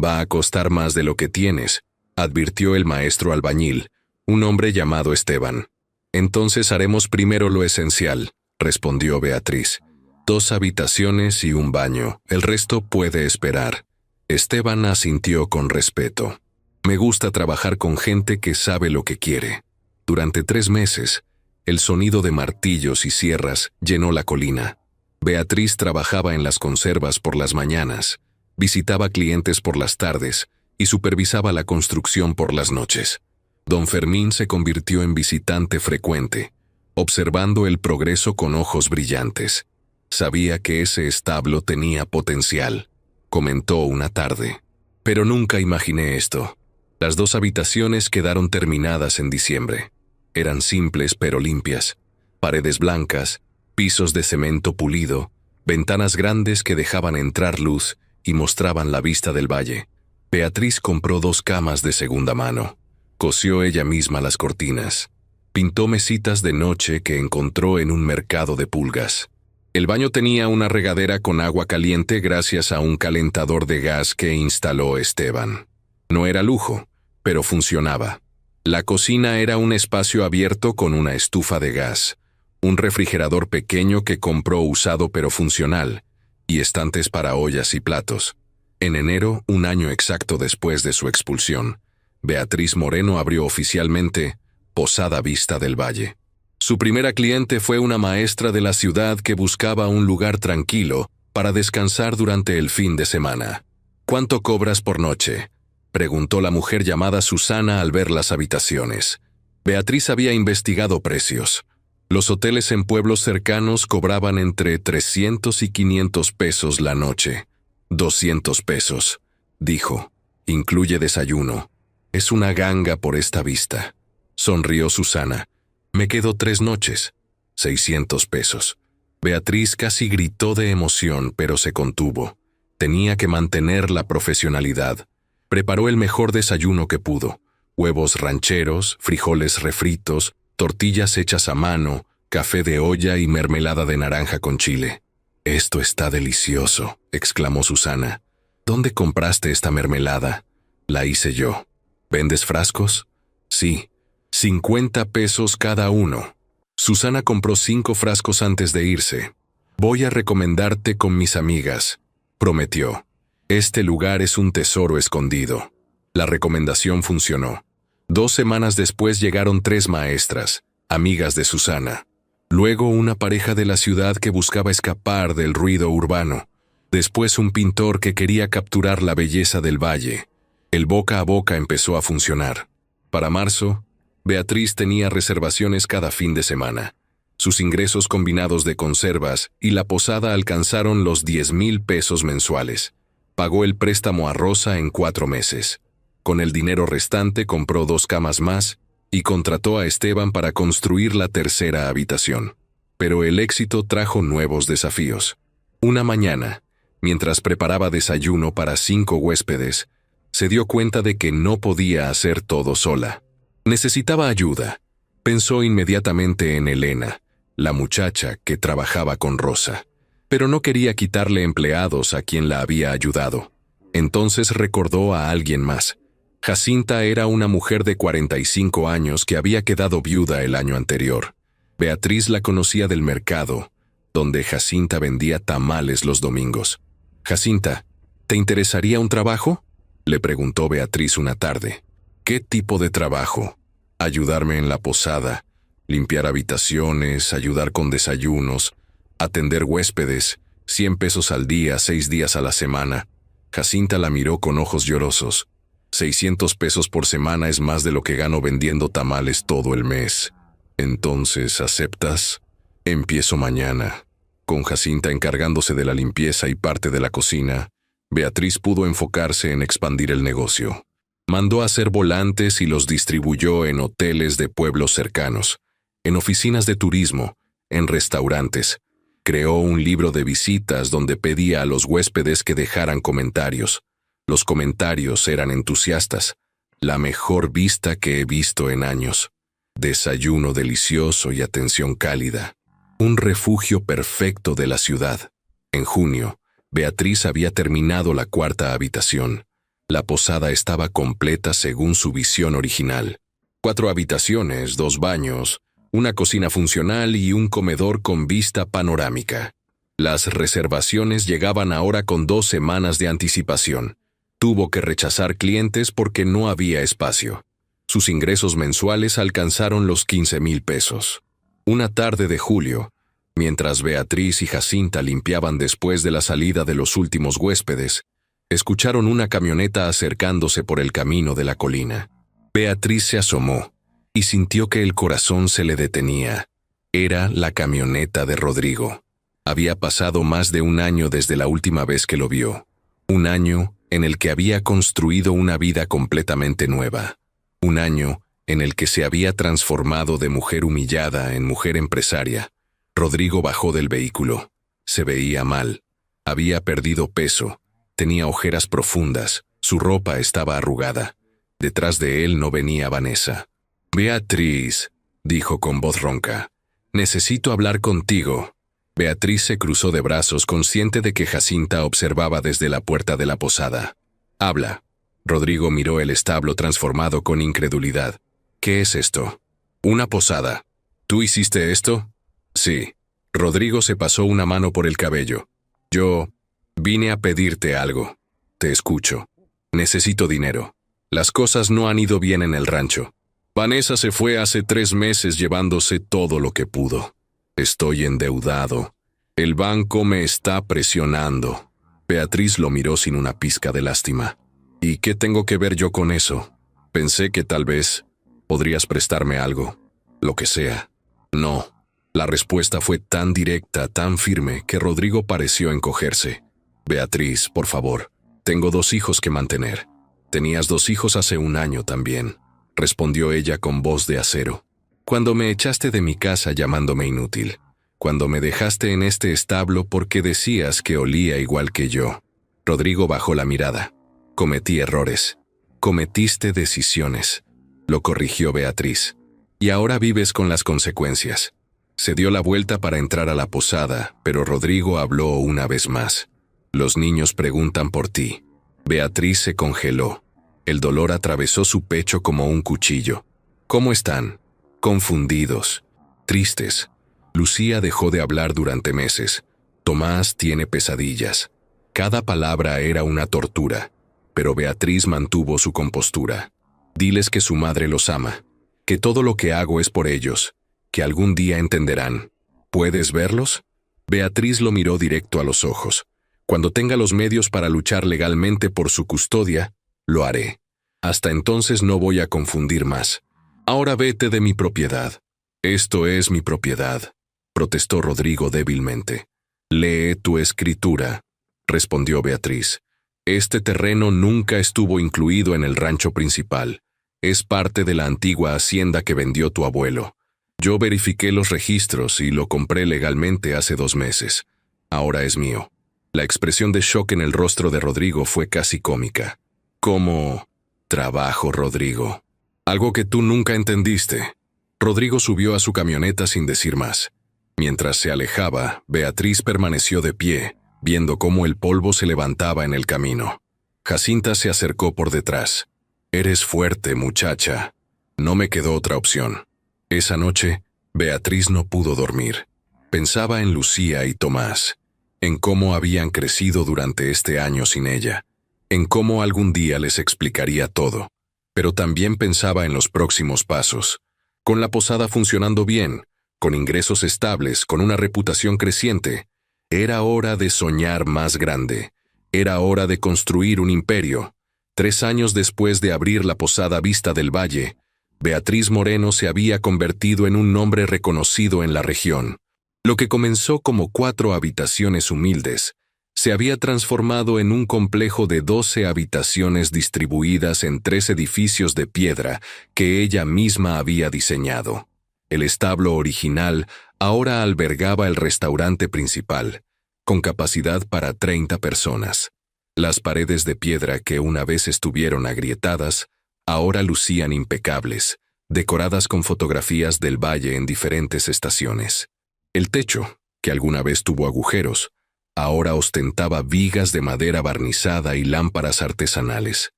«Va a costar más de lo que tienes», advirtió el maestro albañil, un hombre llamado Esteban. «Entonces haremos primero lo esencial», respondió Beatriz. 2 habitaciones y un baño, el resto puede esperar. Esteban asintió con respeto. «Me gusta trabajar con gente que sabe lo que quiere». Durante 3 meses, el sonido de martillos y sierras llenó la colina. Beatriz trabajaba en las conservas por las mañanas, visitaba clientes por las tardes y supervisaba la construcción por las noches. Don Fermín se convirtió en visitante frecuente, observando el progreso con ojos brillantes. Sabía que ese establo tenía potencial, comentó una tarde. «Pero nunca imaginé esto». Las 2 habitaciones quedaron terminadas en diciembre. Eran simples pero limpias. Paredes blancas, pisos de cemento pulido, ventanas grandes que dejaban entrar luz y mostraban la vista del valle. Beatriz compró 2 camas de segunda mano. Cosió ella misma las cortinas. Pintó mesitas de noche que encontró en un mercado de pulgas. El baño tenía una regadera con agua caliente gracias a un calentador de gas que instaló Esteban. No era lujo, pero funcionaba. La cocina era un espacio abierto con una estufa de gas, un refrigerador pequeño que compró usado pero funcional, y estantes para ollas y platos. En enero, un año exacto después de su expulsión, Beatriz Moreno abrió oficialmente Posada Vista del Valle. Su primera cliente fue una maestra de la ciudad que buscaba un lugar tranquilo para descansar durante el fin de semana. «¿Cuánto cobras por noche?», preguntó la mujer llamada Susana al ver las habitaciones. Beatriz había investigado precios. Los hoteles en pueblos cercanos cobraban entre 300 y 500 pesos la noche. 200 pesos, dijo. Incluye desayuno. Es una ganga por esta vista. Sonrió Susana. Me quedo 3 noches. 600 pesos. Beatriz casi gritó de emoción, pero se contuvo. Tenía que mantener la profesionalidad. Preparó el mejor desayuno que pudo. Huevos rancheros, frijoles refritos, tortillas hechas a mano, café de olla y mermelada de naranja con chile. «Esto está delicioso», exclamó Susana. «¿Dónde compraste esta mermelada?» «La hice yo». «¿Vendes frascos?» «Sí. 50 pesos cada uno». Susana compró 5 frascos antes de irse. «Voy a recomendarte con mis amigas», prometió. «Este lugar es un tesoro escondido». La recomendación funcionó. 2 semanas después llegaron 3 maestras, amigas de Susana. Luego una pareja de la ciudad que buscaba escapar del ruido urbano. Después un pintor que quería capturar la belleza del valle. El boca a boca empezó a funcionar. Para marzo, Beatriz tenía reservaciones cada fin de semana. Sus ingresos combinados de conservas y la posada alcanzaron los 10,000 pesos mensuales. Pagó el préstamo a Rosa en 4 meses. Con el dinero restante compró 2 camas más y contrató a Esteban para construir la tercera habitación. Pero el éxito trajo nuevos desafíos. Una mañana, mientras preparaba desayuno para 5 huéspedes, se dio cuenta de que no podía hacer todo sola. Necesitaba ayuda. Pensó inmediatamente en Elena, la muchacha que trabajaba con Rosa. Pero no quería quitarle empleados a quien la había ayudado. Entonces recordó a alguien más. Jacinta era una mujer de 45 años que había quedado viuda el año anterior. Beatriz la conocía del mercado, donde Jacinta vendía tamales los domingos. «Jacinta, ¿te interesaría un trabajo?», Le preguntó Beatriz una tarde. ¿Qué tipo de trabajo? Ayudarme en la posada, limpiar habitaciones, ayudar con desayunos, atender huéspedes, 100 pesos al día, 6 días a la semana. Jacinta la miró con ojos llorosos. 600 pesos por semana es más de lo que gano vendiendo tamales todo el mes. Entonces, ¿aceptas? Empiezo mañana. Con Jacinta encargándose de la limpieza y parte de la cocina, Beatriz pudo enfocarse en expandir el negocio. Mandó hacer volantes y los distribuyó en hoteles de pueblos cercanos, en oficinas de turismo, en restaurantes. Creó un libro de visitas donde pedía a los huéspedes que dejaran comentarios. Los comentarios eran entusiastas. La mejor vista que he visto en años. Desayuno delicioso y atención cálida. Un refugio perfecto de la ciudad. En junio, Beatriz había terminado la 4ª habitación. La posada estaba completa según su visión original. 4 habitaciones, 2 baños, una cocina funcional y un comedor con vista panorámica. Las reservaciones llegaban ahora con 2 semanas de anticipación. Tuvo que rechazar clientes porque no había espacio. Sus ingresos mensuales alcanzaron los 15,000 pesos. Una tarde de julio, mientras Beatriz y Jacinta limpiaban después de la salida de los últimos huéspedes, escucharon una camioneta acercándose por el camino de la colina. Beatriz se asomó y sintió que el corazón se le detenía. Era la camioneta de Rodrigo. Había pasado más de un año desde la última vez que lo vio. Un año en el que había construido una vida completamente nueva. Un año en el que se había transformado de mujer humillada en mujer empresaria. Rodrigo bajó del vehículo. Se veía mal. Había perdido peso. Tenía ojeras profundas. Su ropa estaba arrugada. Detrás de él no venía Vanessa. «Beatriz», dijo con voz ronca, «necesito hablar contigo». Beatriz se cruzó de brazos, consciente de que Jacinta observaba desde la puerta de la posada. «Habla». Rodrigo miró el establo transformado con incredulidad. «¿Qué es esto?» «Una posada». «¿Tú hiciste esto?» «Sí». Rodrigo se pasó una mano por el cabello. «Yo vine a pedirte algo». «Te escucho». «Necesito dinero. Las cosas no han ido bien en el rancho. Vanessa se fue hace 3 meses llevándose todo lo que pudo. Estoy endeudado. El banco me está presionando». Beatriz lo miró sin una pizca de lástima. «¿Y qué tengo que ver yo con eso? Pensé que tal vez podrías prestarme algo. Lo que sea». «No». La respuesta fue tan directa, tan firme, que Rodrigo pareció encogerse. «Beatriz, por favor. Tengo 2 hijos que mantener». «Tenías 2 hijos hace un año también», respondió ella con voz de acero. «Cuando me echaste de mi casa llamándome inútil. Cuando me dejaste en este establo porque decías que olía igual que yo». Rodrigo bajó la mirada. «Cometí errores. Cometiste decisiones», lo corrigió Beatriz. «Y ahora vives con las consecuencias». Se dio la vuelta para entrar a la posada, pero Rodrigo habló una vez más. «Los niños preguntan por ti». Beatriz se congeló. El dolor atravesó su pecho como un cuchillo. «¿Cómo están?» «Confundidos. Tristes». Lucía dejó de hablar durante meses. Tomás tiene pesadillas. Cada palabra era una tortura, pero Beatriz mantuvo su compostura. «Diles que su madre los ama, que todo lo que hago es por ellos, que algún día entenderán. ¿Puedes verlos?» Beatriz lo miró directo a los ojos. «Cuando tenga los medios para luchar legalmente por su custodia, lo haré. Hasta entonces no voy a confundir más. Ahora vete de mi propiedad». «Esto es mi propiedad», protestó Rodrigo débilmente. «Lee tu escritura», respondió Beatriz. «Este terreno nunca estuvo incluido en el rancho principal. Es parte de la antigua hacienda que vendió tu abuelo. Yo verifiqué los registros y lo compré legalmente hace 2 meses. Ahora es mío». La expresión de shock en el rostro de Rodrigo fue casi cómica. «¿Cómo trabajo, Rodrigo? Algo que tú nunca entendiste». Rodrigo subió a su camioneta sin decir más. Mientras se alejaba, Beatriz permaneció de pie, viendo cómo el polvo se levantaba en el camino. Jacinta se acercó por detrás. «Eres fuerte, muchacha». No me quedó otra opción. Esa noche, Beatriz no pudo dormir. Pensaba en Lucía y Tomás, en cómo habían crecido durante este año sin ella. en cómo algún día les explicaría todo, pero también pensaba en los próximos pasos. Con la posada funcionando bien, con ingresos estables, con una reputación creciente, era hora de soñar más grande. Era hora de construir un imperio. 3 años después de abrir la posada Vista del Valle, Beatriz Moreno se había convertido en un nombre reconocido en la región. Lo que comenzó como 4 habitaciones humildes, se había transformado en un complejo de 12 habitaciones distribuidas en 3 edificios de piedra que ella misma había diseñado. El establo original ahora albergaba el restaurante principal, con capacidad para 30 personas. Las paredes de piedra que una vez estuvieron agrietadas, ahora lucían impecables, decoradas con fotografías del valle en diferentes estaciones. El techo, que alguna vez tuvo agujeros, ahora ostentaba vigas de madera barnizada y lámparas artesanales.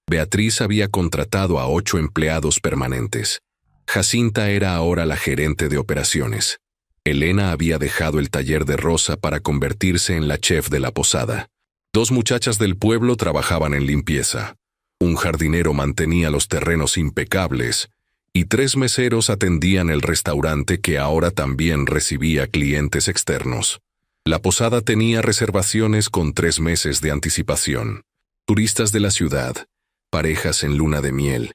Beatriz había contratado a 8 empleados permanentes. Jacinta era ahora la gerente de operaciones. Elena había dejado el taller de Rosa para convertirse en la chef de la posada. 2 muchachas del pueblo trabajaban en limpieza. Un jardinero mantenía los terrenos impecables y 3 meseros atendían el restaurante que ahora también recibía clientes externos. La posada tenía reservaciones con 3 meses de anticipación. Turistas de la ciudad, parejas en luna de miel,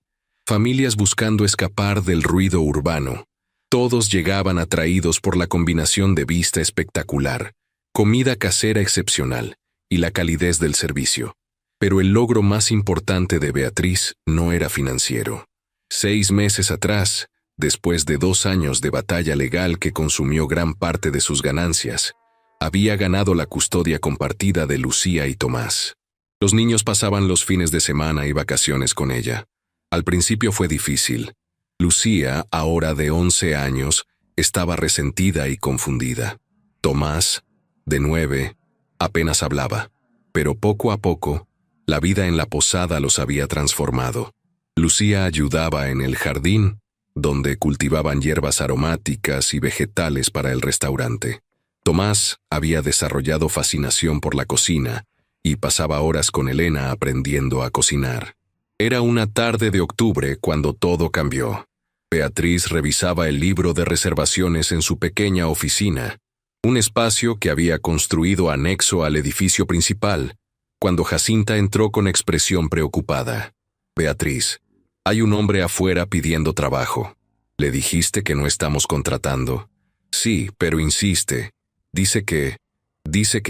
familias buscando escapar del ruido urbano. Todos llegaban atraídos por la combinación de vista espectacular, comida casera excepcional y la calidez del servicio. Pero el logro más importante de Beatriz no era financiero. 6 meses atrás, después de 2 años de batalla legal que consumió gran parte de sus ganancias, había ganado la custodia compartida de Lucía y Tomás. Los niños pasaban los fines de semana y vacaciones con ella. Al principio fue difícil. Lucía, ahora de 11 años, estaba resentida y confundida. Tomás, de 9, apenas hablaba, pero poco a poco, la vida en la posada los había transformado. Lucía ayudaba en el jardín, donde cultivaban hierbas aromáticas y vegetales para el restaurante. Tomás había desarrollado fascinación por la cocina y pasaba horas con Elena aprendiendo a cocinar. Era una tarde de octubre cuando todo cambió. Beatriz revisaba el libro de reservaciones en su pequeña oficina, un espacio que había construido anexo al edificio principal, cuando Jacinta entró con expresión preocupada. «Beatriz, hay un hombre afuera pidiendo trabajo. ¿Le dijiste que no estamos contratando?» «Sí, pero insiste. Dice que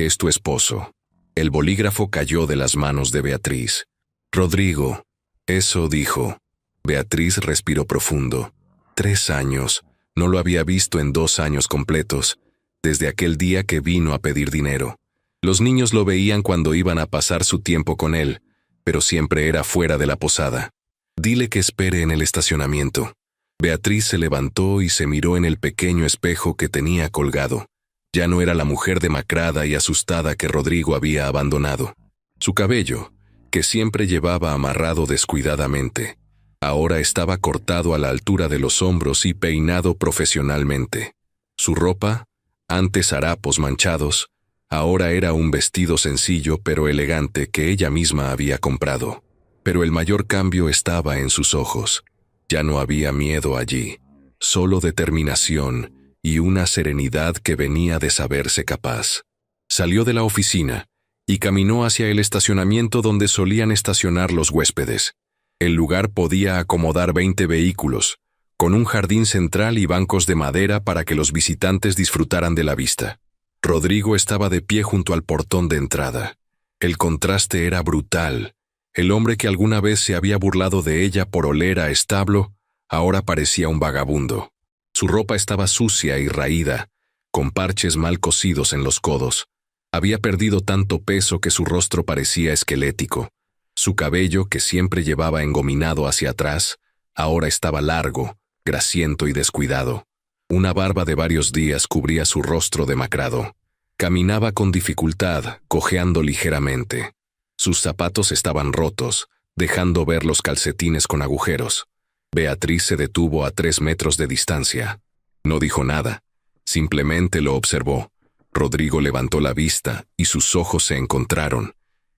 es tu esposo». El bolígrafo cayó de las manos de Beatriz. «Rodrigo». Eso dijo. Beatriz respiró profundo. 3 años. No lo había visto en 2 años completos, desde aquel día que vino a pedir dinero. Los niños lo veían cuando iban a pasar su tiempo con él, pero siempre era fuera de la posada. «Dile que espere en el estacionamiento». Beatriz se levantó y se miró en el pequeño espejo que tenía colgado. Ya no era la mujer demacrada y asustada que Rodrigo había abandonado. Su cabello, que siempre llevaba amarrado descuidadamente, ahora estaba cortado a la altura de los hombros y peinado profesionalmente. Su ropa, antes harapos manchados, ahora era un vestido sencillo pero elegante que ella misma había comprado. Pero el mayor cambio estaba en sus ojos. Ya no había miedo allí, solo determinación y una serenidad que venía de saberse capaz. Salió de la oficina y caminó hacia el estacionamiento donde solían estacionar los huéspedes. El lugar podía acomodar 20 vehículos, con un jardín central y bancos de madera para que los visitantes disfrutaran de la vista. Rodrigo estaba de pie junto al portón de entrada. El contraste era brutal. El hombre que alguna vez se había burlado de ella por oler a establo, ahora parecía un vagabundo. Su ropa estaba sucia y raída, con parches mal cosidos en los codos. Había perdido tanto peso que su rostro parecía esquelético. Su cabello, que siempre llevaba engominado hacia atrás, ahora estaba largo, grasiento y descuidado. Una barba de varios días cubría su rostro demacrado. Caminaba con dificultad, cojeando ligeramente. Sus zapatos estaban rotos, dejando ver los calcetines con agujeros. Beatriz se detuvo a 3 metros de distancia. No dijo nada, simplemente lo observó. Rodrigo levantó la vista y sus ojos se encontraron.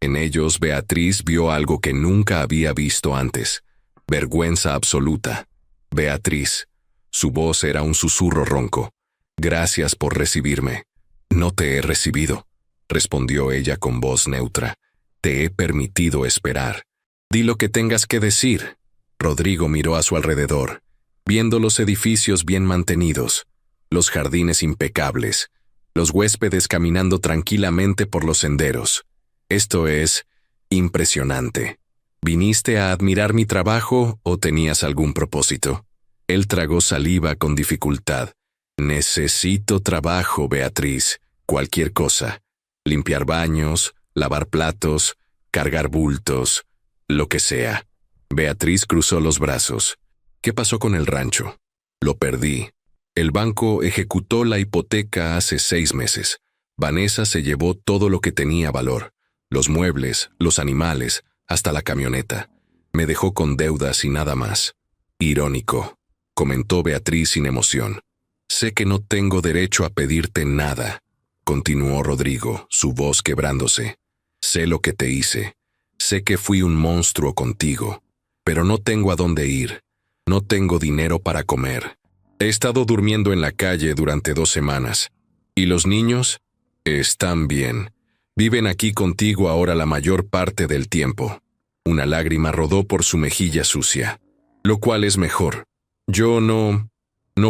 En ellos Beatriz vio algo que nunca había visto antes. Vergüenza absoluta. Beatriz. Su voz era un susurro ronco. Gracias por recibirme. No te he recibido, respondió ella con voz neutra. Te he permitido esperar. Di lo que tengas que decir. Rodrigo miró a su alrededor, viendo los edificios bien mantenidos, los jardines impecables, los huéspedes caminando tranquilamente por los senderos. Esto es impresionante. ¿Viniste a admirar mi trabajo o tenías algún propósito? Él tragó saliva con dificultad. Necesito trabajo, Beatriz. Cualquier cosa. Limpiar baños, lavar platos, cargar bultos, lo que sea. Beatriz cruzó los brazos. ¿Qué pasó con el rancho? Lo perdí. El banco ejecutó la hipoteca hace 6 meses. Vanessa se llevó todo lo que tenía valor. Los muebles, los animales, hasta la camioneta. Me dejó con deudas y nada más. Irónico, comentó Beatriz sin emoción. Sé que no tengo derecho a pedirte nada, continuó Rodrigo, su voz quebrándose. Sé lo que te hice. Sé que fui un monstruo contigo. Pero no tengo a dónde ir. No tengo dinero para comer. He estado durmiendo en la calle durante 2 semanas. ¿Y los niños? Están bien. Viven aquí contigo ahora la mayor parte del tiempo. Una lágrima rodó por su mejilla sucia. Lo cual es mejor. Yo no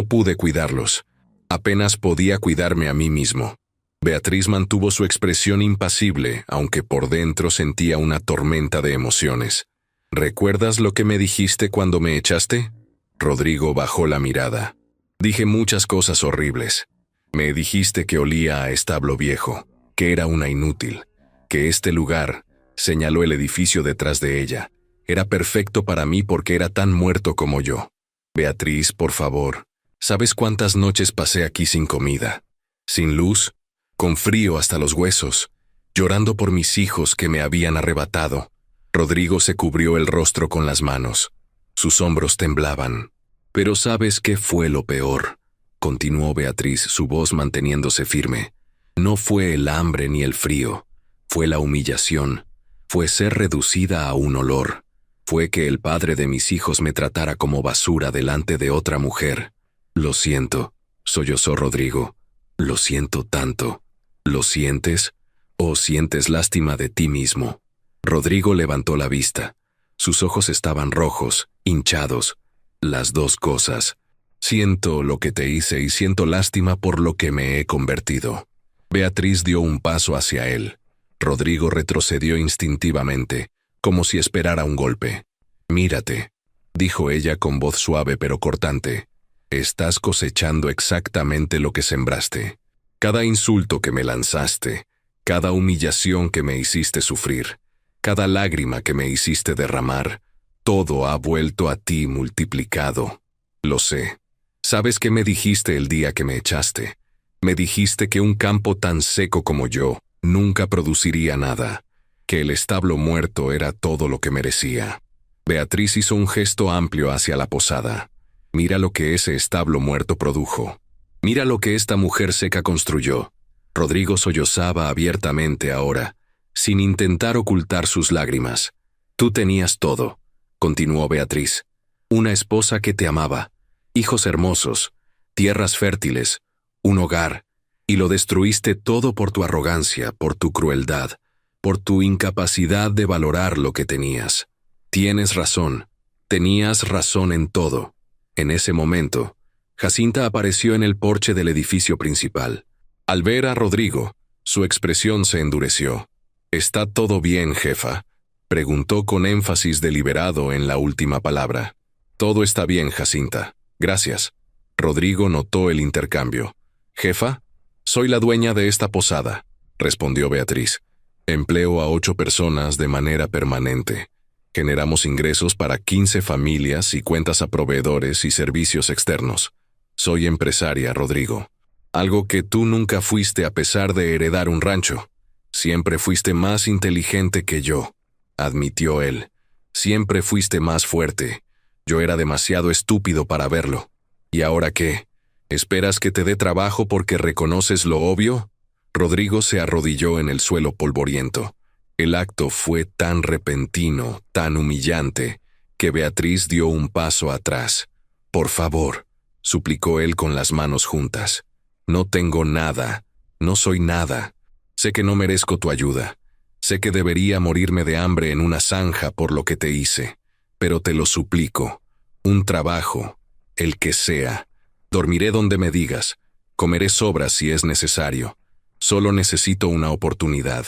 pude cuidarlos. Apenas podía cuidarme a mí mismo. Beatriz mantuvo su expresión impasible, aunque por dentro sentía una tormenta de emociones. ¿Recuerdas lo que me dijiste cuando me echaste? Rodrigo bajó la mirada. Dije muchas cosas horribles. Me dijiste que olía a establo viejo, que era una inútil, que este lugar, señaló el edificio detrás de ella, era perfecto para mí porque era tan muerto como yo. Beatriz, por favor, ¿sabes cuántas noches pasé aquí sin comida, sin luz, con frío hasta los huesos, llorando por mis hijos que me habían arrebatado? Rodrigo se cubrió el rostro con las manos. Sus hombros temblaban. Pero ¿sabes qué fue lo peor? Continuó Beatriz, su voz manteniéndose firme. No fue el hambre ni el frío. Fue la humillación. Fue ser reducida a un olor. Fue que el padre de mis hijos me tratara como basura delante de otra mujer. Lo siento, sollozó Rodrigo. Lo siento tanto. ¿Lo sientes? ¿O sientes lástima de ti mismo? Rodrigo levantó la vista. Sus ojos estaban rojos, hinchados. Las dos cosas. Siento lo que te hice y siento lástima por lo que me he convertido. Beatriz dio un paso hacia él. Rodrigo retrocedió instintivamente, como si esperara un golpe. Mírate, dijo ella con voz suave pero cortante. Estás cosechando exactamente lo que sembraste. Cada insulto que me lanzaste, cada humillación que me hiciste sufrir, cada lágrima que me hiciste derramar, todo ha vuelto a ti multiplicado. Lo sé. ¿Sabes qué me dijiste el día que me echaste? Me dijiste que un campo tan seco como yo nunca produciría nada, que el establo muerto era todo lo que merecía. Beatriz hizo un gesto amplio hacia la posada. Mira lo que ese establo muerto produjo. Mira lo que esta mujer seca construyó. Rodrigo sollozaba abiertamente ahora, sin intentar ocultar sus lágrimas. Tú tenías todo, continuó Beatriz. Una esposa que te amaba, hijos hermosos, tierras fértiles, un hogar, y lo destruiste todo por tu arrogancia, por tu crueldad, por tu incapacidad de valorar lo que tenías. Tienes razón, tenías razón en todo. En ese momento, Jacinta apareció en el porche del edificio principal. Al ver a Rodrigo, su expresión se endureció. ¿Está todo bien, jefa?, preguntó con énfasis deliberado en la última palabra. Todo está bien, Jacinta. Gracias. Rodrigo notó el intercambio. ¿Jefa? Soy la dueña de esta posada, respondió Beatriz. Empleo a 8 personas de manera permanente. Generamos ingresos para 15 familias y cuentas a proveedores y servicios externos. Soy empresaria, Rodrigo. Algo que tú nunca fuiste a pesar de heredar un rancho. Siempre fuiste más inteligente que yo, admitió él. Siempre fuiste más fuerte. Yo era demasiado estúpido para verlo. ¿Y ahora qué? ¿Esperas que te dé trabajo porque reconoces lo obvio? Rodrigo se arrodilló en el suelo polvoriento. El acto fue tan repentino, tan humillante, que Beatriz dio un paso atrás. «Por favor», suplicó él con las manos juntas. «No tengo nada, no soy nada. Sé que no merezco tu ayuda. Sé que debería morirme de hambre en una zanja por lo que te hice. Pero te lo suplico. Un trabajo, el que sea. Dormiré donde me digas. Comeré sobras si es necesario. Solo necesito una oportunidad».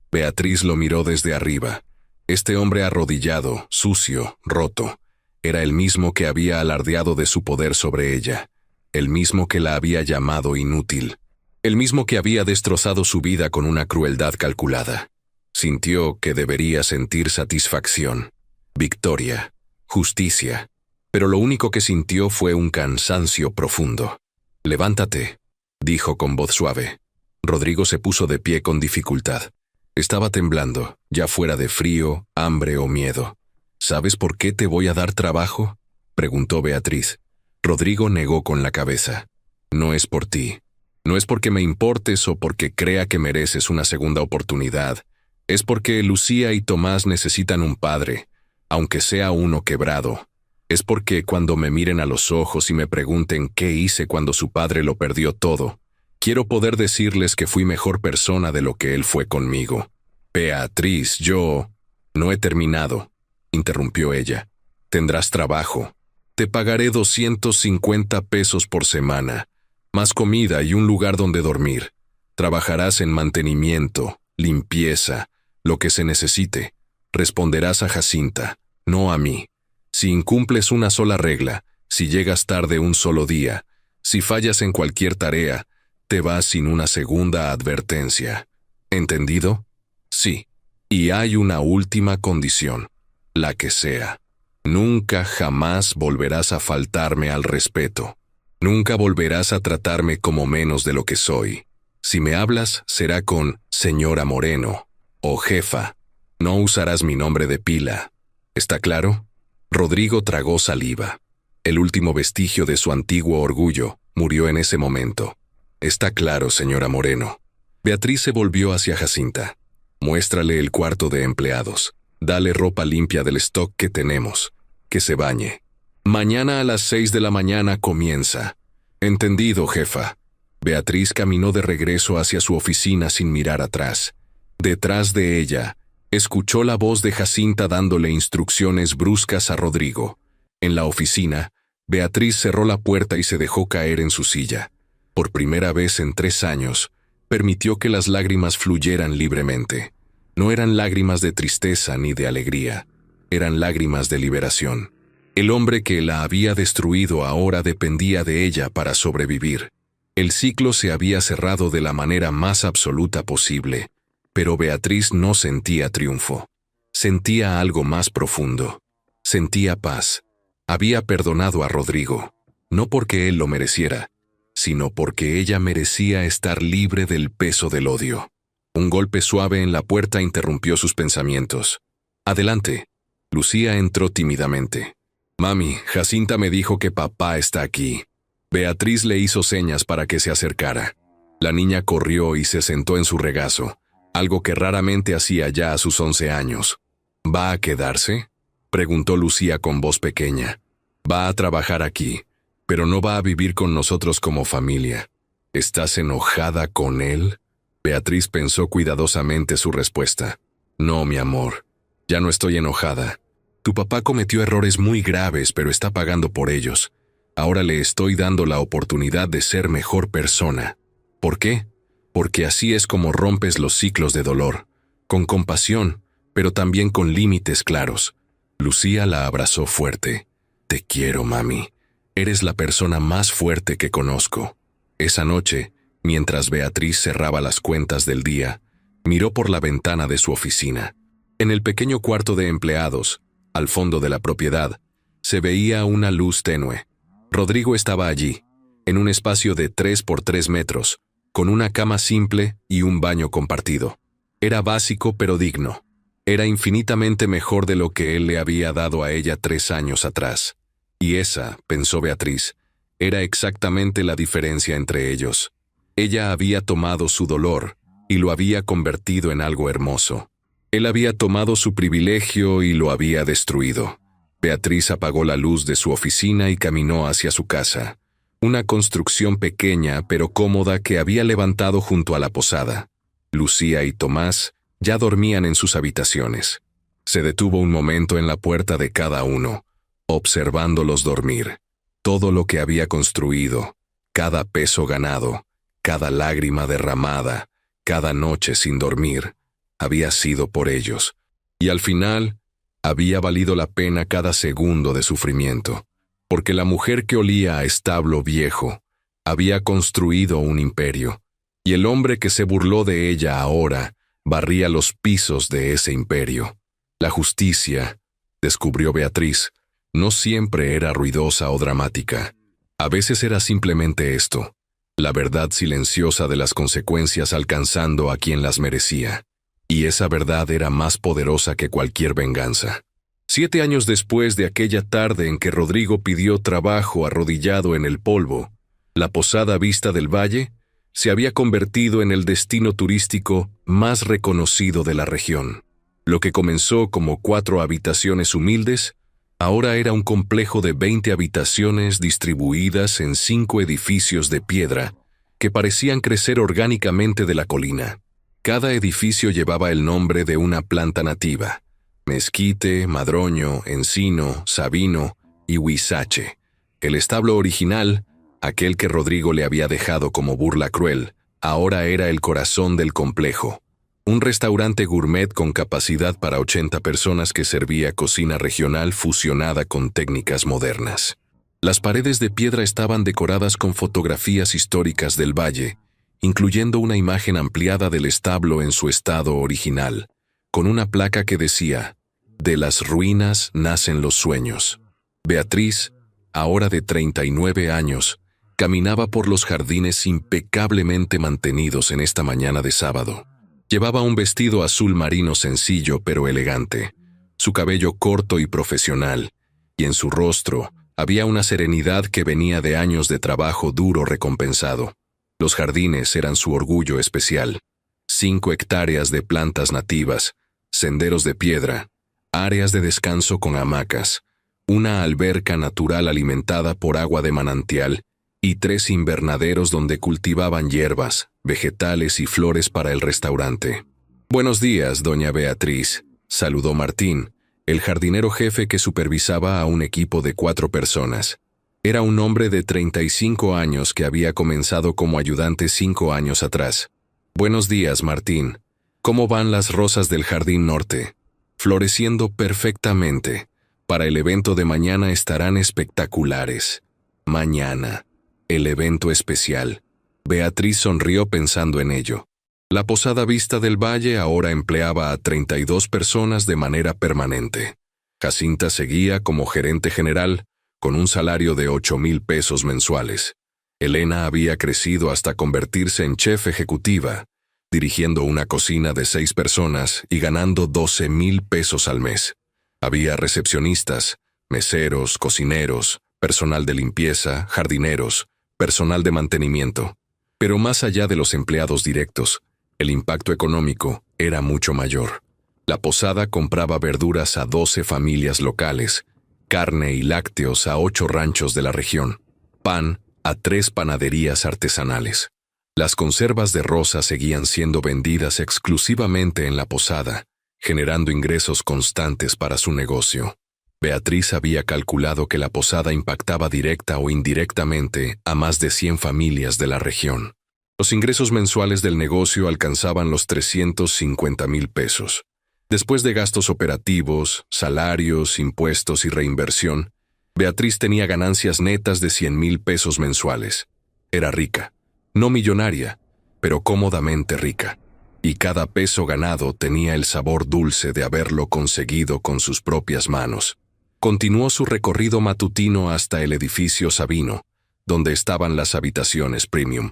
Beatriz lo miró desde arriba. Este hombre arrodillado, sucio, roto, era el mismo que había alardeado de su poder sobre ella, el mismo que la había llamado inútil, el mismo que había destrozado su vida con una crueldad calculada. Sintió que debería sentir satisfacción, victoria, justicia, pero lo único que sintió fue un cansancio profundo. «Levántate», dijo con voz suave. Rodrigo se puso de pie con dificultad. Estaba temblando, ya fuera de frío, hambre o miedo. «¿Sabes por qué te voy a dar trabajo?», preguntó Beatriz. Rodrigo negó con la cabeza. «No es por ti. No es porque me importes o porque crea que mereces una segunda oportunidad. Es porque Lucía y Tomás necesitan un padre, aunque sea uno quebrado. Es porque cuando me miren a los ojos y me pregunten qué hice cuando su padre lo perdió todo, quiero poder decirles que fui mejor persona de lo que él fue conmigo». «Beatriz, yo...» «No he terminado», interrumpió ella. «Tendrás trabajo. Te pagaré 250 pesos por semana, más comida y un lugar donde dormir. Trabajarás en mantenimiento, limpieza, lo que se necesite. Responderás a Jacinta, no a mí. Si incumples una sola regla, si llegas tarde un solo día, si fallas en cualquier tarea, te vas sin una segunda advertencia. ¿Entendido?». «Sí. Y hay una última condición, la que sea. Nunca jamás volverás a faltarme al respeto. Nunca volverás a tratarme como menos de lo que soy. Si me hablas, será con señora Moreno o jefa. No usarás mi nombre de pila. ¿Está claro?». Rodrigo tragó saliva. El último vestigio de su antiguo orgullo murió en ese momento. «Está claro, señora Moreno». Beatriz se volvió hacia Jacinta. «Muéstrale el cuarto de empleados. Dale ropa limpia del stock que tenemos. Que se bañe. Mañana a las 6 de la mañana comienza». «Entendido, jefa». Beatriz caminó de regreso hacia su oficina sin mirar atrás. Detrás de ella, escuchó la voz de Jacinta dándole instrucciones bruscas a Rodrigo. En la oficina, Beatriz cerró la puerta y se dejó caer en su silla. Por primera vez en 3 años, permitió que las lágrimas fluyeran libremente. No eran lágrimas de tristeza ni de alegría, eran lágrimas de liberación. El hombre que la había destruido ahora dependía de ella para sobrevivir. El ciclo se había cerrado de la manera más absoluta posible, pero Beatriz no sentía triunfo. Sentía algo más profundo. Sentía paz. Había perdonado a Rodrigo, no porque él lo mereciera, sino porque ella merecía estar libre del peso del odio. Un golpe suave en la puerta interrumpió sus pensamientos. «Adelante». Lucía entró tímidamente. «Mami, Jacinta me dijo que papá está aquí». Beatriz le hizo señas para que se acercara. La niña corrió y se sentó en su regazo, algo que raramente hacía ya a sus 11 años. «¿Va a quedarse?», preguntó Lucía con voz pequeña. «Va a trabajar aquí, pero no va a vivir con nosotros como familia». «¿Estás enojada con él?». Beatriz pensó cuidadosamente su respuesta. «No, mi amor, ya no estoy enojada. Tu papá cometió errores muy graves, pero está pagando por ellos. Ahora le estoy dando la oportunidad de ser mejor persona. ¿Por qué? Porque así es como rompes los ciclos de dolor, con compasión, pero también con límites claros». Lucía la abrazó fuerte. «Te quiero, mami. Eres la persona más fuerte que conozco». Esa noche, mientras Beatriz cerraba las cuentas del día, miró por la ventana de su oficina. En el pequeño cuarto de empleados, al fondo de la propiedad, se veía una luz tenue. Rodrigo estaba allí, en un espacio de 3 por 3 metros, con una cama simple y un baño compartido. Era básico pero digno. Era infinitamente mejor de lo que él le había dado a ella 3 años atrás. Y esa, pensó Beatriz, era exactamente la diferencia entre ellos. Ella había tomado su dolor y lo había convertido en algo hermoso. Él había tomado su privilegio y lo había destruido. Beatriz apagó la luz de su oficina y caminó hacia su casa, una construcción pequeña pero cómoda que había levantado junto a la posada. Lucía y Tomás ya dormían en sus habitaciones. Se detuvo un momento en la puerta de cada uno, observándolos dormir. Todo lo que había construido, cada peso ganado, cada lágrima derramada, cada noche sin dormir, había sido por ellos, y al final había valido la pena cada segundo de sufrimiento, porque la mujer que olía a establo viejo había construido un imperio, y el hombre que se burló de ella ahora barría los pisos de ese imperio. La justicia, descubrió Beatriz, no siempre era ruidosa o dramática. A veces era simplemente esto, la verdad silenciosa de las consecuencias alcanzando a quien las merecía. Y esa verdad era más poderosa que cualquier venganza. 7 años después de aquella tarde en que Rodrigo pidió trabajo arrodillado en el polvo, la posada Vista del Valle se había convertido en el destino turístico más reconocido de la región. Lo que comenzó como 4 habitaciones humildes, ahora era un complejo de 20 habitaciones distribuidas en 5 edificios de piedra que parecían crecer orgánicamente de la colina. Cada edificio llevaba el nombre de una planta nativa: mezquite, madroño, encino, sabino y huizache. El establo original, aquel que Rodrigo le había dejado como burla cruel, ahora era el corazón del complejo. Un restaurante gourmet con capacidad para 80 personas que servía cocina regional fusionada con técnicas modernas. Las paredes de piedra estaban decoradas con fotografías históricas del valle, incluyendo una imagen ampliada del establo en su estado original, con una placa que decía: «De las ruinas nacen los sueños». Beatriz, ahora de 39 años, caminaba por los jardines impecablemente mantenidos en esta mañana de sábado. Llevaba un vestido azul marino sencillo pero elegante, su cabello corto y profesional, y en su rostro había una serenidad que venía de años de trabajo duro recompensado. Los jardines eran su orgullo especial: 5 hectáreas de plantas nativas, senderos de piedra, áreas de descanso con hamacas, una alberca natural alimentada por agua de manantial y 3 invernaderos donde cultivaban hierbas, vegetales y flores para el restaurante. «Buenos días, doña Beatriz», saludó Martín, el jardinero jefe que supervisaba a un equipo de 4 personas. Era un hombre de 35 años que había comenzado como ayudante 5 años atrás. «Buenos días, Martín. ¿Cómo van las rosas del jardín norte?» «Floreciendo perfectamente. Para el evento de mañana estarán espectaculares». Mañana. El evento especial. Beatriz sonrió pensando en ello. La posada Vista del Valle ahora empleaba a 32 personas de manera permanente. Jacinta seguía como gerente general, con un salario de 8,000 pesos mensuales. Elena había crecido hasta convertirse en chef ejecutiva, dirigiendo una cocina de 6 personas y ganando 12,000 pesos al mes. Había recepcionistas, meseros, cocineros, personal de limpieza, jardineros, personal de mantenimiento. Pero más allá de los empleados directos, el impacto económico era mucho mayor. La posada compraba verduras a 12 familias locales, carne y lácteos a 8 ranchos de la región, pan a 3 panaderías artesanales. Las conservas de rosa seguían siendo vendidas exclusivamente en la posada, generando ingresos constantes para su negocio. Beatriz había calculado que la posada impactaba directa o indirectamente a más de 100 familias de la región. Los ingresos mensuales del negocio alcanzaban los 350,000 pesos. Después de gastos operativos, salarios, impuestos y reinversión, Beatriz tenía ganancias netas de 100,000 pesos mensuales. Era rica, no millonaria, pero cómodamente rica. Y cada peso ganado tenía el sabor dulce de haberlo conseguido con sus propias manos. Continuó su recorrido matutino hasta el edificio Sabino, donde estaban las habitaciones premium.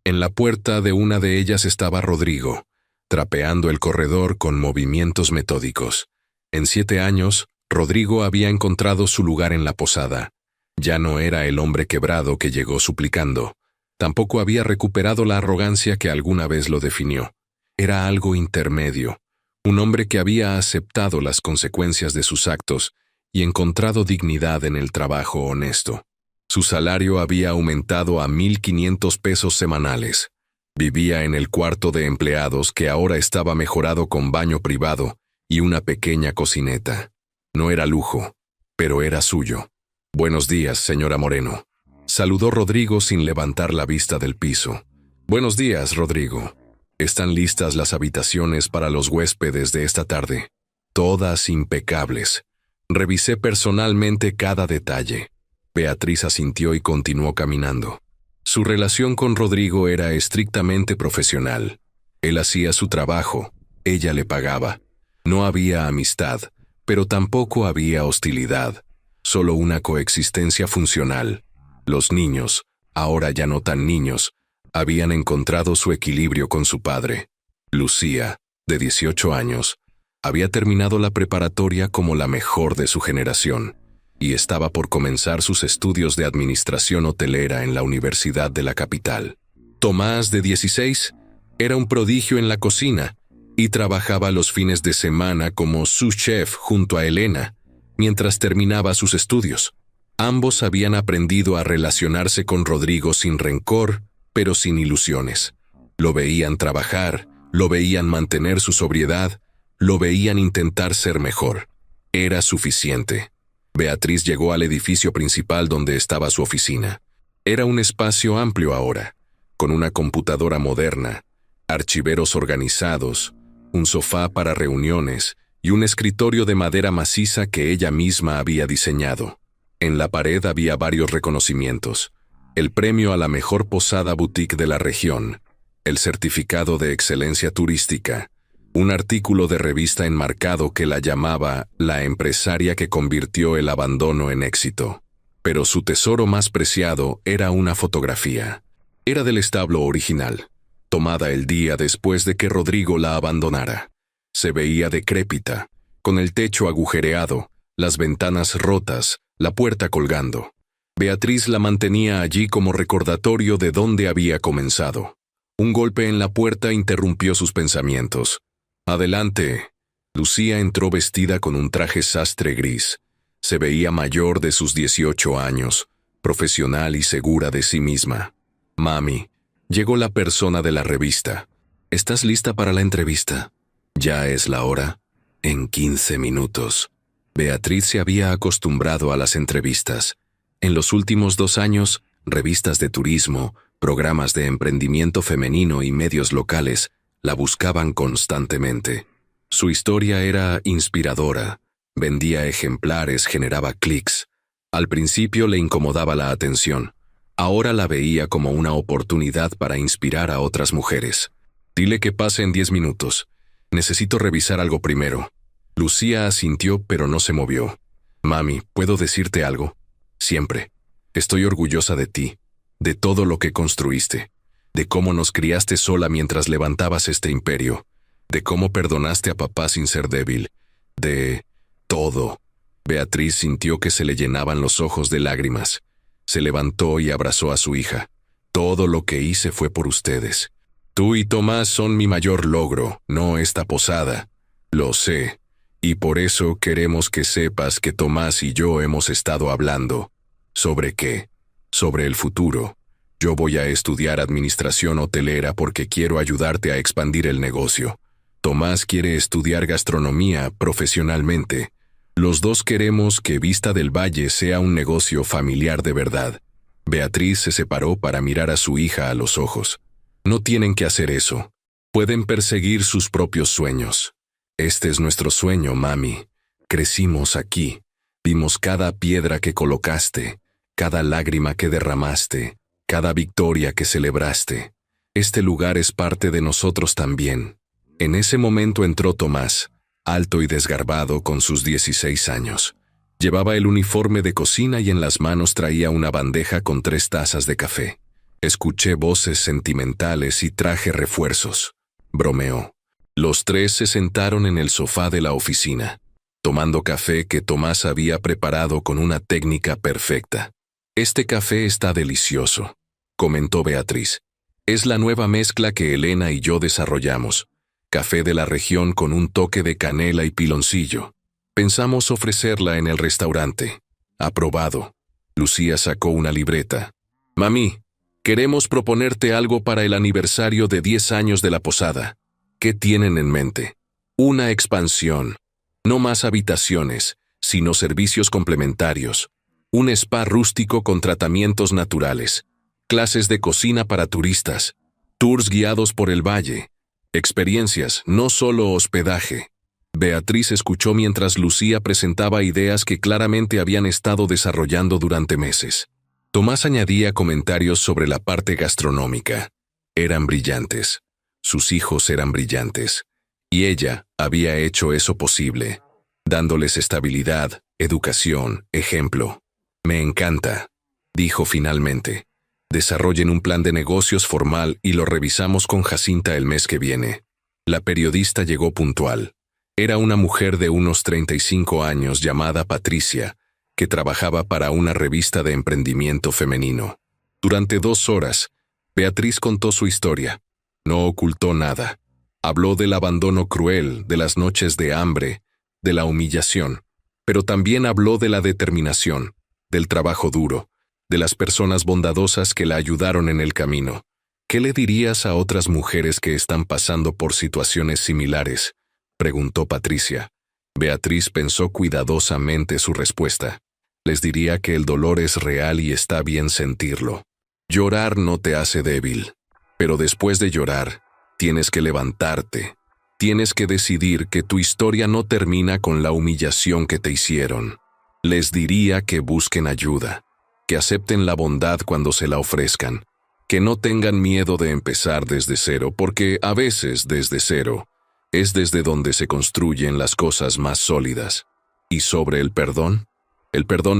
En la puerta de una de ellas estaba Rodrigo, trapeando el corredor con movimientos metódicos. En 7 años, Rodrigo había encontrado su lugar en la posada. Ya no era el hombre quebrado que llegó suplicando. Tampoco había recuperado la arrogancia que alguna vez lo definió. Era algo intermedio, Un hombre que había aceptado las consecuencias de sus actos y encontrado dignidad en el trabajo honesto. Su salario había aumentado a 1,500 pesos semanales. Vivía en el cuarto de empleados que ahora estaba mejorado con baño privado y una pequeña cocineta. No era lujo, pero era suyo. «Buenos días, señora Moreno», saludó Rodrigo sin levantar la vista del piso. «Buenos días, Rodrigo. Están listas las habitaciones para los huéspedes de esta tarde. Todas impecables. Revisé personalmente cada detalle». Beatriz asintió y continuó caminando. Su relación con Rodrigo era estrictamente profesional. Él hacía su trabajo, ella le pagaba. No había amistad, pero tampoco había hostilidad, solo una coexistencia funcional. Los niños, ahora ya no tan niños, habían encontrado su equilibrio con su padre. Lucía, de 18 años, había terminado la preparatoria como la mejor de su generación y estaba por comenzar sus estudios de administración hotelera en la Universidad de la capital. Tomás, de 16, era un prodigio en la cocina y trabajaba los fines de semana como sous chef junto a Elena, mientras terminaba sus estudios. Ambos habían aprendido a relacionarse con Rodrigo sin rencor, pero sin ilusiones. Lo veían trabajar, lo veían mantener su sobriedad, lo veían intentar ser mejor. Era suficiente. Beatriz llegó al edificio principal donde estaba su oficina. Era un espacio amplio ahora, con una computadora moderna, archiveros organizados, un sofá para reuniones y un escritorio de madera maciza que ella misma había diseñado. En la pared había varios reconocimientos: el premio a la mejor posada boutique de la región, el certificado de excelencia turística, un artículo de revista enmarcado que la llamaba la empresaria que convirtió el abandono en éxito. Pero su tesoro más preciado era una fotografía. Era del establo original, tomada el día después de que Rodrigo la abandonara. Se veía decrépita, con el techo agujereado, las ventanas rotas, la puerta colgando. Beatriz la mantenía allí como recordatorio de dónde había comenzado. Un golpe en la puerta interrumpió sus pensamientos. «Adelante». Lucía entró vestida con un traje sastre gris. Se veía mayor de sus 18 años, profesional y segura de sí misma. «Mami», llegó la persona de la revista. «¿Estás lista para la entrevista?» «Ya es la hora». «En 15 minutos». Beatriz se había acostumbrado a las entrevistas. En los últimos 2 años, revistas de turismo, programas de emprendimiento femenino y medios locales la buscaban constantemente. Su historia era inspiradora, vendía ejemplares, generaba clics. Al principio le incomodaba la atención. Ahora la veía como una oportunidad para inspirar a otras mujeres. «Dile que pase en 10 minutos. Necesito revisar algo primero». Lucía asintió, pero no se movió. «Mami, ¿puedo decirte algo?» «Siempre. Estoy orgullosa de ti, de todo lo que construiste, de cómo nos criaste sola mientras levantabas este imperio, de cómo perdonaste a papá sin ser débil, de todo». Beatriz sintió que se le llenaban los ojos de lágrimas. Se levantó y abrazó a su hija. «Todo lo que hice fue por ustedes. Tú y Tomás son mi mayor logro, no esta posada. Lo sé. Y por eso queremos que sepas que Tomás y yo hemos estado hablando». «¿Sobre qué?» «Sobre el futuro. Yo voy a estudiar administración hotelera porque quiero ayudarte a expandir el negocio. Tomás quiere estudiar gastronomía profesionalmente. Los dos queremos que Vista del Valle sea un negocio familiar de verdad». Beatriz se separó para mirar a su hija a los ojos. «No tienen que hacer eso. Pueden perseguir sus propios sueños. Este es nuestro sueño, mami. Crecimos aquí. Vimos cada piedra que colocaste, cada lágrima que derramaste, cada victoria que celebraste. Este lugar es parte de nosotros también». En ese momento entró Tomás, alto y desgarbado con sus 16 años. Llevaba el uniforme de cocina y en las manos traía una bandeja con 3 tazas de café. «Escuché voces sentimentales y traje refuerzos», bromeó. Los 3 se sentaron en el sofá de la oficina, tomando café que Tomás había preparado con una técnica perfecta. «Este café está delicioso», comentó Beatriz. «Es la nueva mezcla que Elena y yo desarrollamos. café de la región con un toque de canela y piloncillo. Pensamos ofrecerla en el restaurante. Aprobado. Lucía sacó una libreta. Mami, queremos proponerte algo para el aniversario de 10 años de la posada. ¿Qué tienen en mente? Una expansión. No más habitaciones, sino servicios complementarios. Un spa rústico con tratamientos naturales. Clases de cocina para turistas. Tours guiados por el valle. Experiencias, no solo hospedaje. Beatriz escuchó mientras Lucía presentaba ideas que claramente habían estado desarrollando durante meses. Tomás añadía comentarios sobre la parte gastronómica. Eran brillantes. Sus hijos eran brillantes. Y ella había hecho eso posible, dándoles estabilidad, educación, ejemplo. Me encanta, dijo finalmente. Desarrollen un plan de negocios formal y lo revisamos con Jacinta el mes que viene. La periodista llegó puntual. Era una mujer de unos 35 años llamada Patricia, que trabajaba para una revista de emprendimiento femenino. Durante 2 horas, Beatriz contó su historia. No ocultó nada. Habló del abandono cruel, de las noches de hambre, de la humillación, pero también habló de la determinación, del trabajo duro, de las personas bondadosas que la ayudaron en el camino. ¿Qué le dirías a otras mujeres que están pasando por situaciones similares?, preguntó Patricia. Beatriz pensó cuidadosamente su respuesta. Les diría que el dolor es real y está bien sentirlo. Llorar no te hace débil, pero después de llorar, tienes que levantarte. Tienes que decidir que tu historia no termina con la humillación que te hicieron. Les diría que busquen ayuda, que acepten la bondad cuando se la ofrezcan, que no tengan miedo de empezar desde cero, porque a veces desde cero es desde donde se construyen las cosas más sólidas. Y sobre el perdón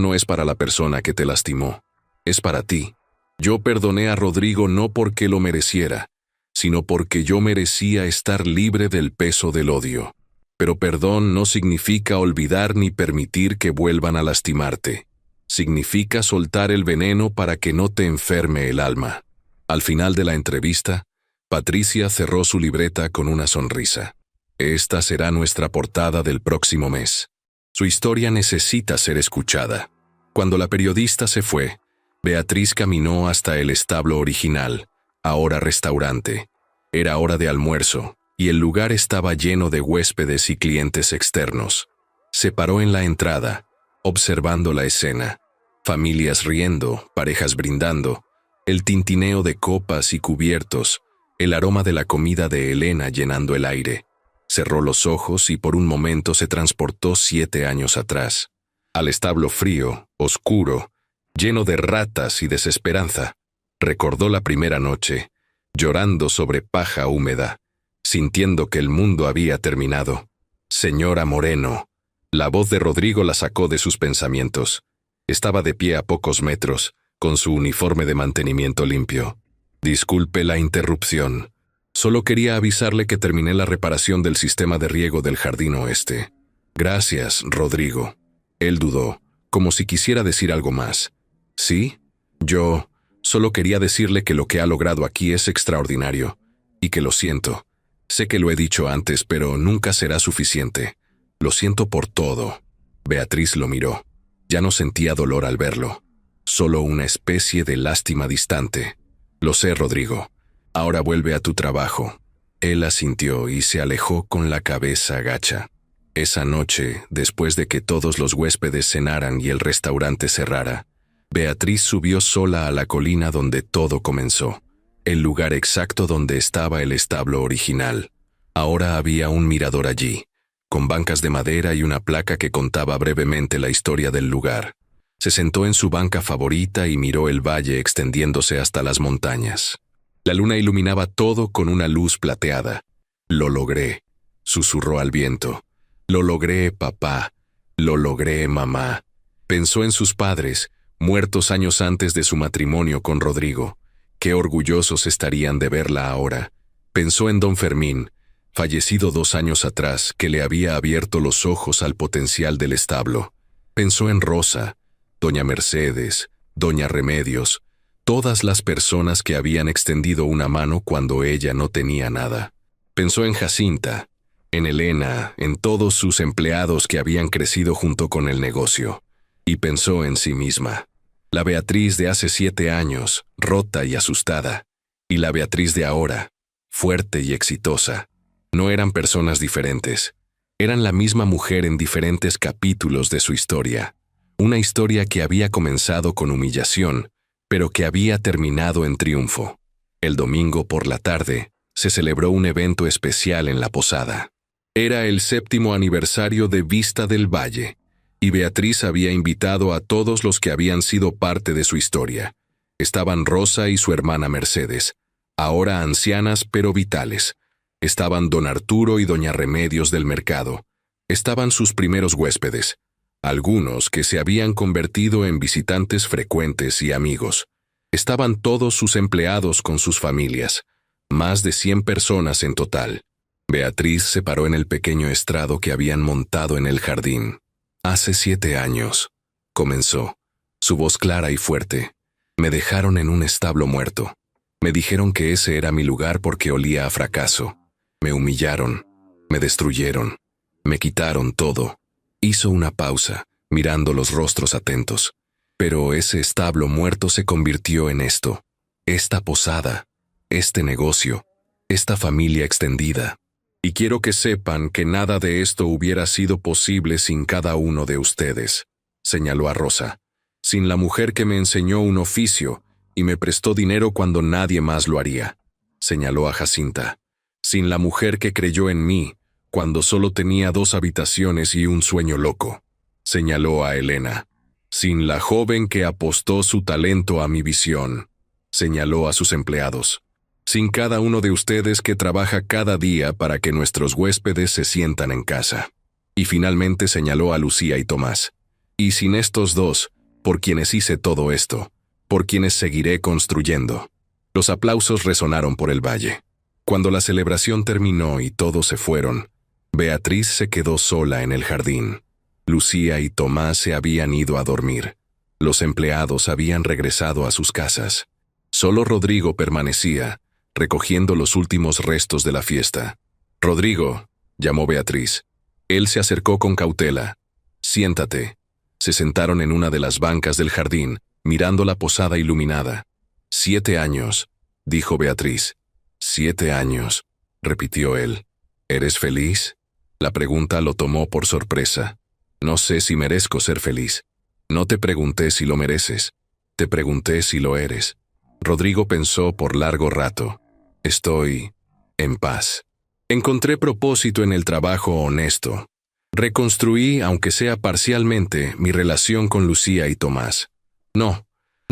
no es para la persona que te lastimó, es para ti. Yo perdoné a Rodrigo no porque lo mereciera, sino porque yo merecía estar libre del peso del odio. Pero perdón no significa olvidar ni permitir que vuelvan a lastimarte. Significa soltar el veneno para que no te enferme el alma. Al final de la entrevista, Patricia cerró su libreta con una sonrisa. Esta será nuestra portada del próximo mes. Su historia necesita ser escuchada. Cuando la periodista se fue, Beatriz caminó hasta el establo original, ahora restaurante. Era hora de almuerzo, y el lugar estaba lleno de huéspedes y clientes externos. Se paró en la entrada, observando la escena. Familias riendo, parejas brindando, el tintineo de copas y cubiertos, el aroma de la comida de Elena llenando el aire. Cerró los ojos y por un momento se transportó 7 años atrás, al establo frío, oscuro, lleno de ratas y desesperanza. Recordó la primera noche, llorando sobre paja húmeda, sintiendo que el mundo había terminado. Señora Moreno. La voz de Rodrigo la sacó de sus pensamientos. Estaba de pie a pocos metros, con su uniforme de mantenimiento limpio. Disculpe la interrupción. Solo quería avisarle que terminé la reparación del sistema de riego del jardín oeste. Gracias, Rodrigo. Él dudó, como si quisiera decir algo más. ¿Sí? Yo solo quería decirle que lo que ha logrado aquí es extraordinario, y que lo siento. Sé que lo he dicho antes, pero nunca será suficiente. Lo siento por todo. Beatriz lo miró. Ya no sentía dolor al verlo, solo una especie de lástima distante. Lo sé, Rodrigo. Ahora vuelve a tu trabajo. Él asintió y se alejó con la cabeza gacha. Esa noche, después de que todos los huéspedes cenaran y el restaurante cerrara, Beatriz subió sola a la colina donde todo comenzó, el lugar exacto donde estaba el establo original. Ahora había un mirador allí, con bancas de madera y una placa que contaba brevemente la historia del lugar. Se sentó en su banca favorita y miró el valle extendiéndose hasta las montañas. La luna iluminaba todo con una luz plateada. Lo logré, susurró al viento. Lo logré, papá. Lo logré, mamá. Pensó en sus padres, muertos años antes de su matrimonio con Rodrigo. Qué orgullosos estarían de verla ahora. Pensó en don Fermín, fallecido 2 años atrás, que le había abierto los ojos al potencial del establo. Pensó en Rosa, doña Mercedes, doña Remedios, todas las personas que habían extendido una mano cuando ella no tenía nada. Pensó en Jacinta, en Elena, en todos sus empleados que habían crecido junto con el negocio. Y pensó en sí misma. La Beatriz de hace 7 años, rota y asustada, y la Beatriz de ahora, fuerte y exitosa. No eran personas diferentes. Eran la misma mujer en diferentes capítulos de su historia. Una historia que había comenzado con humillación, pero que había terminado en triunfo. El domingo por la tarde, se celebró un evento especial en la posada. Era el 7º aniversario de Vista del Valle, y Beatriz había invitado a todos los que habían sido parte de su historia. Estaban Rosa y su hermana Mercedes, ahora ancianas pero vitales. Estaban don Arturo y doña Remedios del mercado. Estaban sus primeros huéspedes, algunos que se habían convertido en visitantes frecuentes y amigos. Estaban todos sus empleados con sus familias, más de 100 personas en total. Beatriz se paró en el pequeño estrado que habían montado en el jardín. Hace 7 años, comenzó, su voz clara y fuerte. Me dejaron en un establo muerto. Me dijeron que ese era mi lugar porque olía a fracaso. Me humillaron, me destruyeron, me quitaron todo. Hizo una pausa, mirando los rostros atentos. Pero ese establo muerto se convirtió en esto, esta posada, este negocio, esta familia extendida. Y quiero que sepan que nada de esto hubiera sido posible sin cada uno de ustedes, señaló a Rosa. Sin la mujer que me enseñó un oficio y me prestó dinero cuando nadie más lo haría, señaló a Jacinta. Sin la mujer que creyó en mí cuando solo tenía 2 habitaciones y un sueño loco, señaló a Elena. Sin la joven que apostó su talento a mi visión, señaló a sus empleados. Sin cada uno de ustedes que trabaja cada día para que nuestros huéspedes se sientan en casa. Y finalmente señaló a Lucía y Tomás. Y sin estos 2, por quienes hice todo esto, por quienes seguiré construyendo. Los aplausos resonaron por el valle. Cuando la celebración terminó y todos se fueron, Beatriz se quedó sola en el jardín. Lucía y Tomás se habían ido a dormir. Los empleados habían regresado a sus casas. Solo Rodrigo permanecía, recogiendo los últimos restos de la fiesta. «Rodrigo», llamó Beatriz. Él se acercó con cautela. «Siéntate». Se sentaron en una de las bancas del jardín, mirando la posada iluminada. 7 años, dijo Beatriz. 7 años, repitió él. ¿Eres feliz? La pregunta lo tomó por sorpresa. No sé si merezco ser feliz. No te pregunté si lo mereces. Te pregunté si lo eres. Rodrigo pensó por largo rato. Estoy en paz. Encontré propósito en el trabajo honesto. Reconstruí, aunque sea parcialmente, mi relación con Lucía y Tomás. No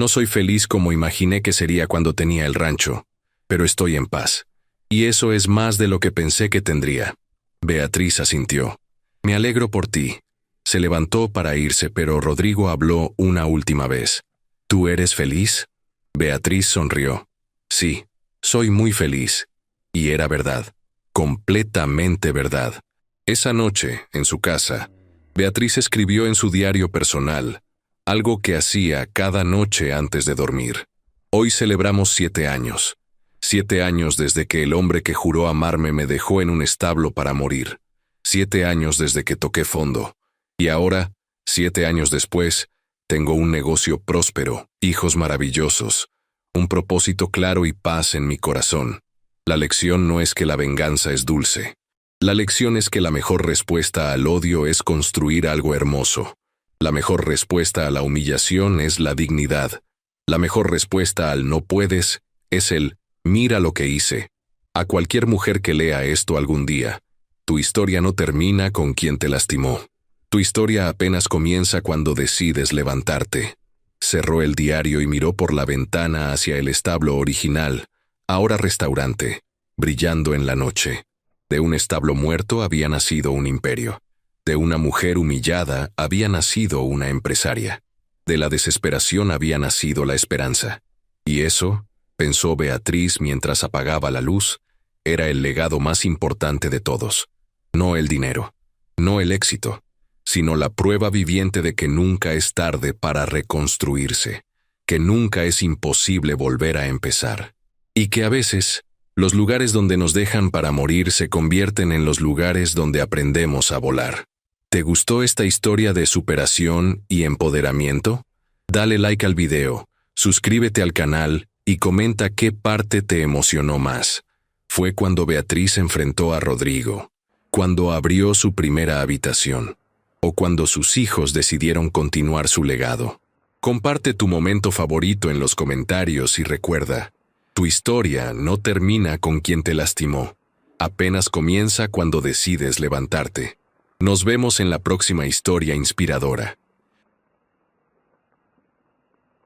soy feliz como imaginé que sería cuando tenía el rancho, pero estoy en paz. Y eso es más de lo que pensé que tendría. Beatriz asintió. Me alegro por ti. Se levantó para irse, pero Rodrigo habló una última vez. ¿Tú eres feliz? Beatriz sonrió. Sí, soy muy feliz. Y era verdad. Completamente verdad. Esa noche, en su casa, Beatriz escribió en su diario personal, algo que hacía cada noche antes de dormir. Hoy celebramos 7 años. 7 años desde que el hombre que juró amarme me dejó en un establo para morir. 7 años desde que toqué fondo. Y ahora, 7 años después, tengo un negocio próspero, hijos maravillosos, un propósito claro y paz en mi corazón. La lección no es que la venganza es dulce. La lección es que la mejor respuesta al odio es construir algo hermoso. La mejor respuesta a la humillación es la dignidad. La mejor respuesta al no puedes es el mira lo que hice. A cualquier mujer que lea esto algún día, tu historia no termina con quien te lastimó. Tu historia apenas comienza cuando decides levantarte. Cerró el diario y miró por la ventana hacia el establo original, ahora restaurante, brillando en la noche. De un establo muerto había nacido un imperio. De una mujer humillada había nacido una empresaria. De la desesperación había nacido la esperanza. Y eso, pensó Beatriz mientras apagaba la luz, era el legado más importante de todos. No el dinero, no el éxito, sino la prueba viviente de que nunca es tarde para reconstruirse, que nunca es imposible volver a empezar. Y que a veces, Los lugares donde nos dejan para morir se convierten en los lugares donde aprendemos a volar. ¿Te gustó esta historia de superación y empoderamiento? Dale like al video, suscríbete al canal y comenta qué parte te emocionó más. Fue cuando Beatriz enfrentó a Rodrigo, cuando abrió su primera habitación, o cuando sus hijos decidieron continuar su legado. Comparte tu momento favorito en los comentarios y recuerda, tu historia no termina con quien te lastimó. Apenas comienza cuando decides levantarte. Nos vemos en la próxima historia inspiradora.